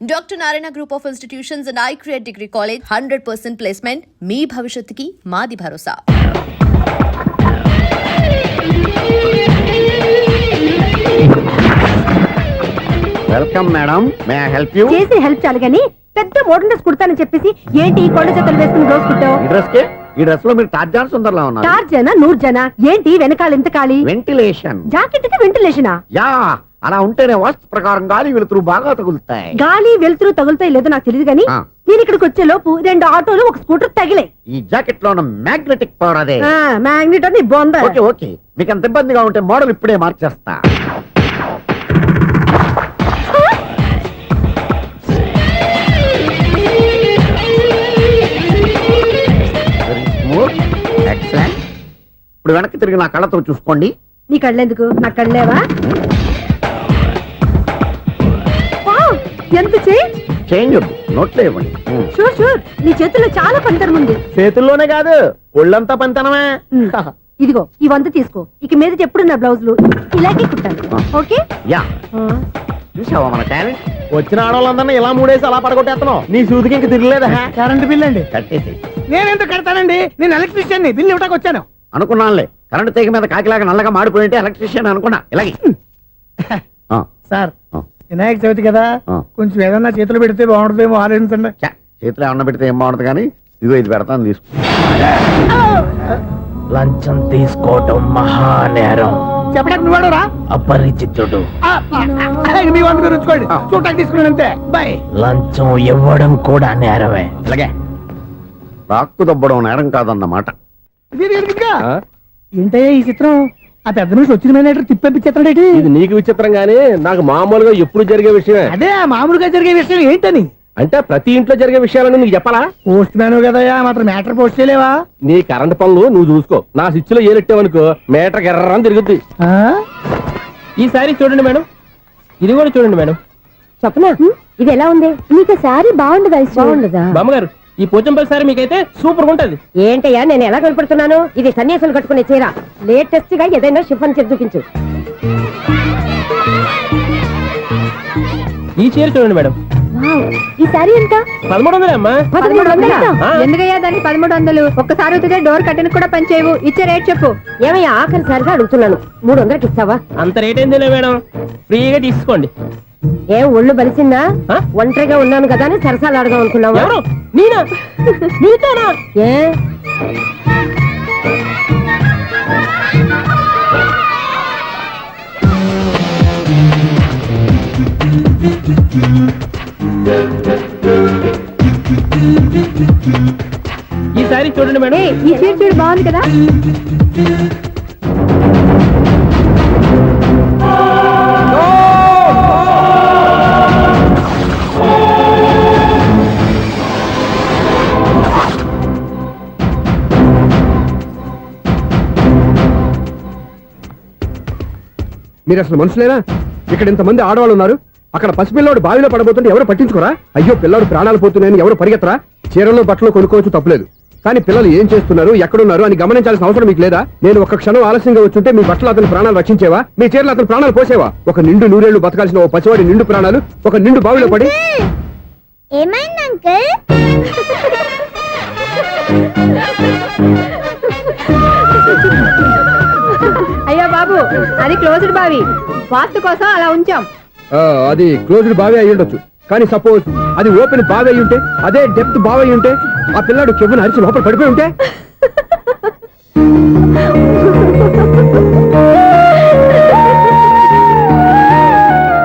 Dr. Narayana Group of Institutions and iCreate Degree College 100% placement. మీ భవిష్యత్తుకి మాది భరోసా. Welcome madam, may I help you? చేసి help చాలు గానీ పెద్ద మోడల్ డ్రెస్ కుడతానని చెప్పేసి ఏంటి ఈ కొండ జతలు వేసుకుని రోజు కుట్టావు? ఈ డ్రెస్ లో మీరు టార్జాన్ సుందర్లా ఉన్నారు. టార్జనా నూర్జనా ఏంటి వెనకాల ఇంత ఖాళీ? వెంటిలేషన్. జాకెట్ కి వెంటిలేషనా? యా, అలా ఉంటేనే వాస్తు ప్రకారం గాలి వెలుతురు బాగా తగులుతాయి. గాలి వెలుతురు తగులుతాయి లేదో నాకు తెలియదు గానీ నేను ఇక్కడికి వచ్చే లోపు 2 ఆటోలు ఒక స్కూటర్ తగిలే. ఈ జాకెట్ లో ఉన్న మ్యాగ్నెటిక్ పవర్ అదే. మ్యాగ్నెట్ అని బొంద. ఓకే ఓకే, మీకు అంత ఇబ్బందిగా ఉంటే మోడల్ ఇప్పుడే మార్చేస్తా. ఎక్సలెంట్. ఇప్పుడు వెనక్కి తిరిగి నా కళ్ళతో చూసుకోండి. నీ కళ్ళెందుకు? నా కళ్ళేవా? ఎంత చేంజ్ వద్దు, నోట్లో ఇవ్వండి. షూర్ షూర్, నీ చేతుల్లో చాలా పనితనం ఉంది. చేతుల్లోనే కాదు, ఒళ్ళంతా పనితనమే. ఇదిగో ఈ 100 తీసుకో. ఇక మీద ఎప్పుడు నా బ్లౌజులు ఇలాగే కుట్టాను. ఓకే? యా. చూసావా మన టాలెంట్? వచ్చిన ఆడవాళ్ళందరినీ ఇలా మూడేసి అలా పడగొట్టేస్తున్నావు. నీ సూదికి ఇంక తిరగలేదా? కరెంట్ బిల్ అండి. కట్టేసి. నేనెందుకు కడతానండి? నేను ఎలక్ట్రీషియన్, బిల్ ఇవ్వడానికి వచ్చాను. అనుకున్నానులే, కరెంట్ తీగ మీద కాకిలాగా నల్లగా మాడిపోయింటే ఎలక్ట్రీషియన్ అనుకున్నా. ఇలాగే సార్, వినాయక చవితి కదా, కొంచెం ఏదన్నా చేతులు పెడితే బాగుంటుందేమో ఆలోచించండి. చేతిలో ఏమన్నా పెడితే ఏం బాగుంటుంది కానీ ఇదిగో ఇది పెడతాను, తీసుకో. లంచం తీసుకోవటం మహానేరం. చెప్పడానికి నువ్వాడు రా, అపరిచితుడు. మీ వంద మీరు ఉంచుకోండి, చూడటానికి తీసుకున్నాను అంతే. బాయ్. లంచం ఇవ్వడం కూడా నేరమే. ఇలాగే రాక్కు దబ్బడం నేరం కాదన్నమాట. ఏంటయ్యా ఈ చిత్రం? ఆ పెద్ద నుంచి వచ్చిన మేనేటర్ తిప్పించేస్తాడేటి? ఇది నీకు విచిత్రం గానీ నాకు మామూలుగా ఎప్పుడు జరిగే విషయమే. అదే మామూలుగా జరిగే విషయం ఏంటని? అంటే ప్రతి ఇంట్లో జరిగే విషయాలను నీకు చెప్పాలా? పోస్ట్ మ్యాన్ కదయ్యా, మాత్రం మ్యాటర్ పోస్ట్ చేయలేవా? నీ కరెంట్ పనులు నువ్వు చూసుకో. నా స్విచ్ లో ఏలెట్టావనుకో మీటర్ ఎర్రని తిరుగుద్ది. ఈసారి చూడండి మేడం, ఇది కూడా చూడండి మేడం. చెప్పనా, ఇది ఎలా ఉంది? నీకు సారీ బాగుండదా? బాగుండదా బామ్మగారు? ఈ పోచంపల్లి సారీ మీకైతే సూపర్ ఉంటది. ఏంటయ్యా నేను ఎలా కనపడుతున్నాను? ఇది సన్యాసులు కట్టుకునే చీర. లేటెస్ట్ గా ఏదైనా షిఫాన్ చీర చూపించు. ఈ చీర చూడండి మేడం. ఈ సారీ ఎంత? 1300 అమ్మా. 1300? ఎందుకయ్యా దానికి 1300? ఒక్కసారి వచ్చితే డోర్ కట్టెన్ కూడా పనిచేయవు. ఇచ్చే రేట్ చెప్పు. ఏమయ్యా ఆఖరిసారిగా అడుగుతున్నాను, 300కి ఇస్తావా? అంత రేట్ ఏందిలే మేడం, ఫ్రీగా తీసుకోండి. ఏం ఒళ్ళు బలిసిందా? ఒంటరిగా ఉన్నాను కదా అని సరసాలు అడగా అనుకున్నావా? ఎవరు? నేనా? నీతోనా? ఏ ఈ సారీ చూడండి మేడం. ఈ చీర చూడు, బాగుంది కదా? మీరు అసలు మనుషులేనా? ఇక్కడ ఇంతమంది ఆడవాళ్ళు ఉన్నారు, అక్కడ పసిపిల్లాడు బావిలో పడబోతుంటే ఎవరు పట్టించుకోరా? అయ్యో పిల్లాడు ప్రాణాలు పోతున్నాయని ఎవరు పరిగెత్తరా? చీరలు బట్టలు కొనుక్కోవచ్చు, తప్పులేదు. కానీ పిల్లలు ఏం చేస్తున్నారు, ఎక్కడున్నారు అని గమనించాల్సిన అవసరం మీకు లేదా? నేను ఒక్క క్షణం ఆలస్యంగా వచ్చుంటే మీ బట్టలు అతని ప్రాణాలు రక్షించేవా? మీ చీరలు అతని ప్రాణాలు పోసేవా? ఒక నిండు నూరేళ్లు బతకాల్సిన ఓ పసివాడి నిండు ప్రాణాలు ఒక నిండు బావిలో పడి. ఏమైంది అంకుల్? అయ్యో బాబు, అది క్లోజ్డ్ బావి, వాస్తు కోసం అలా ఉంచాం. అది క్లోజ్డ్ బావి అయి ఉండొచ్చు, కానీ సపోజ్ అది ఓపెన్ బావి అయి ఉంటే, అదే డెప్త్ బావి అయి ఉంటే, ఆ పిల్లాడు చెవును అరిచి లోపల పడిపోయి ఉంటే?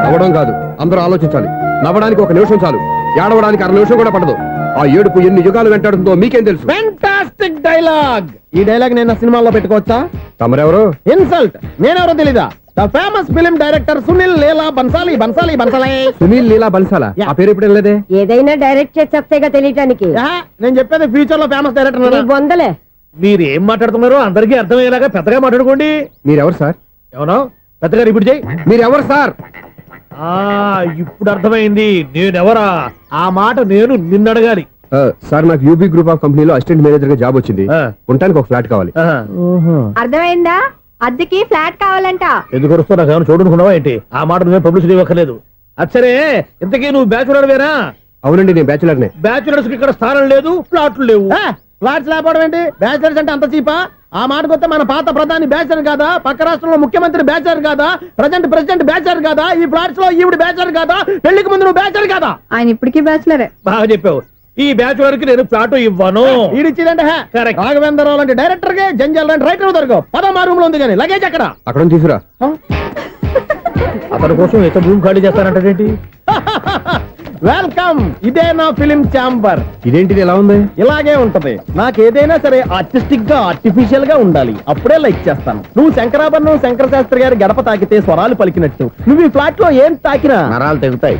నవ్వడం కాదు, అందరూ ఆలోచించాలి. నవ్వడానికి 1 నిమిషం చాలు, ఏడవడానికి 1/2 నిమిషం కూడా పడదు. ఆ ఏడుపు ఎన్ని యుగాలు వెంటాడుతుందో మీకేం తెలుసు? Fantastic dialogue. ఈ డైలాగ్ నేను సినిమాలో పెట్టుకోవచ్చా? తమరెవరు? ఇన్సల్ట్. నేనెవరో తెలీదా? The famous film director Sunil Leela Bhansali. Bhansali Bhansali Sunil Leela బన్సాలా? ఆ పేరు ఇప్పుడు లేదే. ఏదైనా డైరెక్ట్ చేసేగా తెలియటానికి. నేను చెప్పేది ఫ్యూచర్ లో ఫేమస్ డైరెక్టర్. బొందలే. మీరు ఏం మాట్లాడుతున్నారో అందరికీ అర్థమయ్యేలాగా పెద్దగా మాట్లాడుకోండి. మీరెవరు సార్? ఎవరో పెద్దగా రిపీట్ చేయి. మీరెవరు సార్? ఇప్పుడు అర్థమైంది నేనెవరా. ఆ మాట నేను నిన్నడగాలి. సార్, నాకు యూబీ గ్రూప్ ఆఫ్ కంపెనీలో అసిస్టెంట్ మేనేజర్ గా జాబ్ వచ్చింది. ఉండడానికి ఒక ఫ్లాట్ కావాలి. అర్థమైందా? అద్దెకి ఫ్లాట్ కావాలంట. ఎందుకు వస్తున్నా చూడనుకున్నావా ఏంటి? ఆ మాట నువ్వే పబ్లిసిటీ ఇవ్వక్కర్లేదు. అచ్చరే ఇంతకీ నువ్వు బ్యాచులర్ వేరా? అవునండి, నేను బ్యాచులర్నే. బ్యాచులర్స్ కి ఇక్కడ స్థానం లేదు, ప్లాట్లు లేవు. ఫ్లాట్స్ లేకపోవడం ఏంటి? బ్యాచిలర్స్ అంటే అంత చీపా? ఆ మాటకొస్తే మన పాత ప్రధాని బ్యాచర్ కాదా? పక్క రాష్ట్రంలో ముఖ్యమంత్రి బ్యాచర్ కాదా? ప్రెసిడెంట్ బ్యాచర్ కాదా? ఈ ఫ్లాట్స్ లో ఈవిడ బ్యాచర్ కాదా? పెళ్లికి ముందు నువ్వు బ్యాచర్ కాదా? ఆయన ఇప్పటికీ బ్యాచులరే. బాగా చెప్పావు. ఈ బ్యాచులర్ కి నేను ప్లాట్ ఇవ్వను. ఈడిచ్చిందంటే Correct. రాఘవేంద్రరావు లాంటి డైరెక్టర్ కి జంజాల్ లాంటి రైటర్ దొరకవు. పదమా రూమ్ లో ఉంది కానీ లగేజ్ అక్కడ. అక్కడ తీసుకురా. అతని కోసం ఎంత భూమి ఖాళీ చేస్తానంటే వెల్కమ్, ఇదే నా ఫిలిం ఛాంబర్. ఇదేంటిది ఎలా ఉంది? ఇలాగే ఉంటది. నాకు ఏదైనా సరే ఆర్టిస్టిక్ గా ఆర్టిఫిషియల్ గా ఉండాలి, అప్పుడే లైక్ చేస్తాను. నువ్వు శంకరాభరణం శంకర శాస్త్రి గారి గడప తాకితే స్వరాలు పలికినట్టు నువ్వు ఈ ఫ్లాట్ లో ఏం తాకినా నరాలు తెగుతాయి.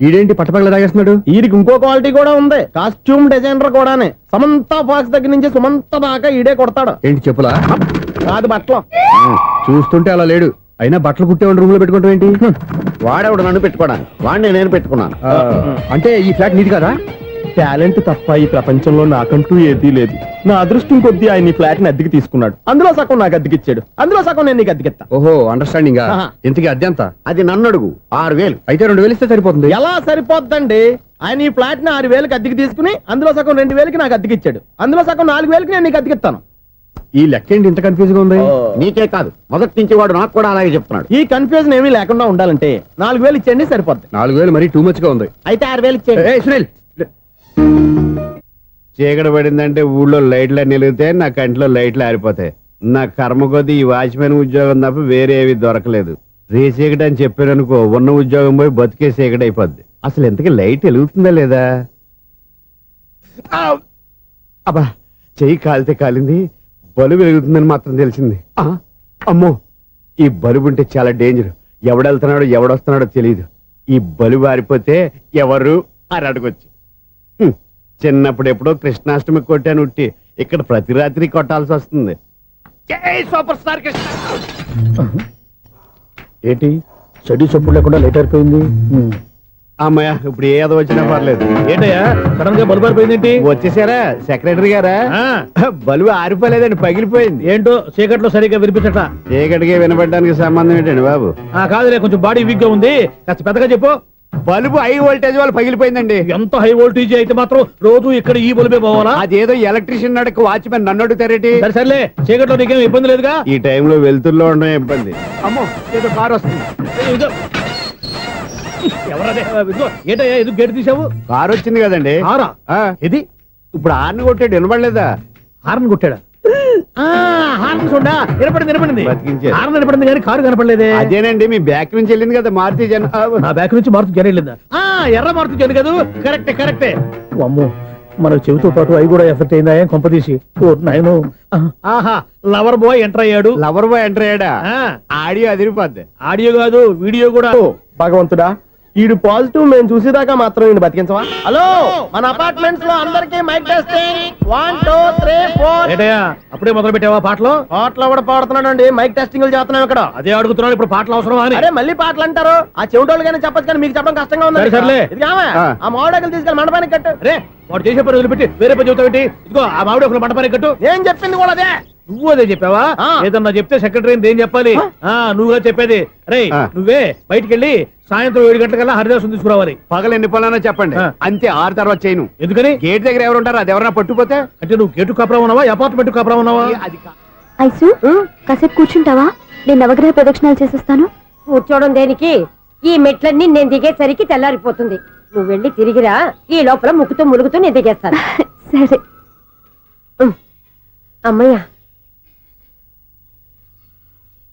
ఈడేంటి పట్టపగల తాగేస్తున్నాడు? వీరికి ఇంకో క్వాలిటీ కూడా ఉంది. కాస్ట్యూమ్ డిజైనర్ కూడానే. సమంత ఫాక్స్ దగ్గర నుంచి సుమంత దాకా ఈడే కొడతాడు. ఏంటి చెప్పులా? కాదు బట్టలు. చూస్తుంటే అలా లేడు. అయినా బట్టలు కుట్టేవాడి రూమ్ లో పెట్టుకుంటాం ఏంటి? వాడేవాడు నన్ను పెట్టుకోవడానికి, వాడిని నేను పెట్టుకున్నాను. అంటే ఈ ఫ్లాట్ నీది కదా? టాలెంట్ తప్ప ఈ ప్రపంచంలో నాకంటూ ఏదీ లేదు. నా అదృష్టం కొద్దీ ఆయన ఈ ఫ్లాట్ ని అద్దెకి తీసుకున్నాడు. అందులో సగం నాకు అద్దెకిచ్చాడు, అందులో సగం నేను నీకు అద్దెకిస్తా. ఓహో, అండర్స్టాండింగ్. ఆహా. ఇంతకీ అద్దె ఎంత? అది నన్ను అడుగు. 6,000. అయితే 2,000 ఇస్తే సరిపోతుంది. ఎలా సరిపోద్దండి? ఆయన ఈ ఫ్లాట్ ని 6,000కి అద్దెకి తీసుకుని అందులో సగం 2,000కి నాకు అద్దెకిచ్చాడు, అందులో సగం 4,000కి నేను నీకు అద్దెకిస్తాను. ఈ లెక్క ఏంటి ఇంత కన్ఫ్యూజ్ గా ఉంది? నీకే కాదు, మొదటి నుంచి వాడు నాకు కూడా అలాగే చెప్తున్నాడు. ఈ కన్ఫ్యూజన్ ఏమీ లేకుండా ఉండాలంటే 4,000 ఇచ్చేయండి, సరిపోద్ది. 4,000 మరీ టూ మచ్ గా ఉంది. అయితే 6,000 ఇచ్చేయండి. ఏయ్, సునీల్. చీకటి పడిందంటే ఊళ్ళో లైట్లు నిలిగితే నా కంటిలో లైట్లు ఆరిపోతాయి. నా కర్మ కొద్దీ ఈ వాచ్మెన్ ఉద్యోగం తప్ప వేరే ఏవి దొరకలేదు. రేసీకటి అని చెప్పారనుకో, ఉన్న ఉద్యోగం పోయి బతికే చీకటి అయిపోద్ది. అసలు ఇంతకీ లైట్ వెలుగుతుందా లేదా? అబ్బా, చెయ్యి కాలితే కాలింది, బలుబు వెలుగుతుందని మాత్రం తెలిసింది. అమ్మో, ఈ బలుబు ఉంటే చాలా డేంజర్. ఎవడెళ్తున్నాడో ఎవడొస్తున్నాడో తెలియదు. ఈ బలుబు ఆరిపోతే ఎవరు అని అడగొచ్చు. చిన్నప్పుడు ఎప్పుడో కృష్ణాష్టమి కొట్టాను ఉట్టి, ఇక్కడ ప్రతి రాత్రి కొట్టాల్సి వస్తుంది. జై సూపర్ స్టార్ కృష్ణ. ఏంటి చెడు చెప్పుడు లేకుండా లేట్ అయిపోయింది? అమ్మయ్య, ఇప్పుడు ఏదో వచ్చినా పర్లేదు. ఏంటయ్యా సడన్ గా బల్బు అయిపోయింది ఏంటి? వచ్చేసారా సెక్రటరీ గారా? ఆ. బలుబు ఆరిపోలేదండి, పగిలిపోయింది. ఏంటో చీకట్లో సరిగ్గా వినిపించట. చీకటికి వినపడడానికి సంబంధం ఏంటండి బాబు? కాదులే, కొంచెం బాడీ వీక్ గా ఉంది, కాస్త పెద్దగా చెప్పు. బల్బు హై వోల్టేజ్ వాళ్ళు పగిలిపోయిందండి. ఎంత హై వోల్టేజ్ అయితే మాత్రం రోజు ఇక్కడ ఈ బల్బే పోవాలా? అదేదో ఎలక్ట్రీషియన్ నడక వాచ్మెన్ నన్ను అడుగుతారేటి? సరే సర్లే, చీకట్లో నీకేం ఇబ్బంది లేదుగా? ఈ టైంలో వెళ్తుల్లో ఉండడం ఇబ్బంది. అమ్మో, ఏదో కారు వస్తుంది. ఇదిగో. ఎవరదే? ఇదిగో, ఏంటయ్యా ఎందుకు గేట్ తీసావు? కారు వచ్చింది కదండి. కారా? ఆ, ఇది ఇప్పుడు ఆర్ని కొట్టాడు, వినపడలేదా? హార్న్ కొట్టాడా? హార్న్ చూడా వినపడింది. బతికించారు. హార్న్ వినపడింది కానీ కారు కనపడలేదే. అదేనండి, మీ బ్యాక్ నుంచి వెళ్ళింది కదా మారుతి జన. నా బ్యాక్ నుంచి మారుతు జన వెళ్ళిందా? ఎర్ర మారుతు జన కదా? కరెక్టే. అమ్మో, మన చెవితో పాటు అవి కూడా ఎఫెక్ట్ అయిందా? ఏం కొంపదీసి? ఓ నాయనో. ఆహా, లవర్ బాయ్ ఎంటర్ అయ్యాడు. లవర్ బాయ్ ఎంటర్ అయ్యాడా? ఆడియో అదిరిపోద్ది. ఆడియో కాదు, వీడియో కూడా. భగవంతుడా, ఈడు పాజిటివ్ మేము చూసేదాకా మాత్రం ఈయన బతికించవా? హలో, మన అపార్ట్మెంట్స్ లో అందరికి మైక్ టెస్టింగ్. 1 2 3 4. ఏంటయ్యా అప్పుడే మొదలు పెట్టావా పాటలు? పాటలు కూడా పాడుతున్నాడు అండి, మైక్ టెస్టింగ్ చేస్తున్నాం ఇక్కడ. అదే అడుగుతున్నాడు, ఇప్పుడు పాటలు అవసరమా అని. అరే మళ్ళీ పాటలు అంటారు, ఆ చెవిటోళ్ళు కానీ చెప్పచ్చు కానీ మీకు చెప్పడం కష్టంగా ఉంది. సర్లే. ఇది కావా? ఆ మామిడాకులు తీసుకెళ్ళి మండపానికి కట్టు. రే, వాడు చేసే పని వదిలిపెట్టి వేరే పని చెబుతావేంటి? ఇదిగో ఆ మామిడి ఒక మంటపానికి కట్టు. ఏం చెప్పింది కూడా అదే. నువ్వు అదే చెప్పావా? ఏదన్నా చెప్తే సెక్రటరీ ఏం చెప్పాలి? నువ్వుగా చెప్పేది. రే, నువ్వే బయటికి వెళ్ళి సాయంత్రం 7 గంటలకల్లా హరిదాసు తీసుకురావాలి. పగలు ఎన్ని పనులన్నా చెప్పండి, అంతే. 6 తర్వాత చేయను. ఎందుకని? గేట్ దగ్గర ఎవరు ఉంటారు, అది ఎవరన్నా పట్టుపోతే. అంటే నువ్వు గేటు కాపురా ఉన్నావా, అపార్ట్మెంట్ కాపురా ఉన్నావా? అది ఐసు కాసేపు కూర్చుంటావా? నేను నవగ్రహ ప్రదక్షిణాలు చేసేస్తాను. కూర్చోవడం దేనికి? ఈ మెట్లన్నీ నేను దిగేసరికి తెల్లారిపోతుంది. నువ్వు వెళ్ళి తిరిగిరా, ఈ లోపల ముక్కుతూ ములుగుతూ నేను దిగేస్తాను. సరే. అమ్మయ్య,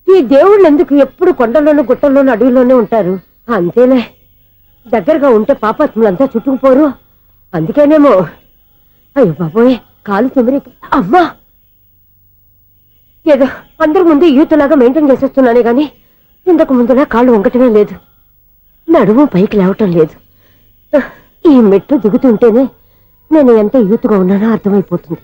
ఈ దేవుళ్ళు ఎందుకు ఎప్పుడు కొండల్లోనూ గుట్టల్లోనూ అడవిలోనే ఉంటారు? అంతేలే, దగ్గరగా ఉంటే పాపాత్ములంతా చుట్టుకుపోరు. అందుకేనేమో. అయ్యో బాబోయ్, కాలు తిమిరి. అమ్మా, ఏదో అందరి ముందు యూత్లాగా మెయింటైన్ చేసేస్తున్నానే గాని ఇంతకు ముందులా కాళ్ళు వంకటమే లేదు, నడుము పైకి లేవటం లేదు. ఈ మెట్లు దిగుతుంటేనే నేను ఎంత యూత్గా ఉన్నానో అర్థమైపోతుంది.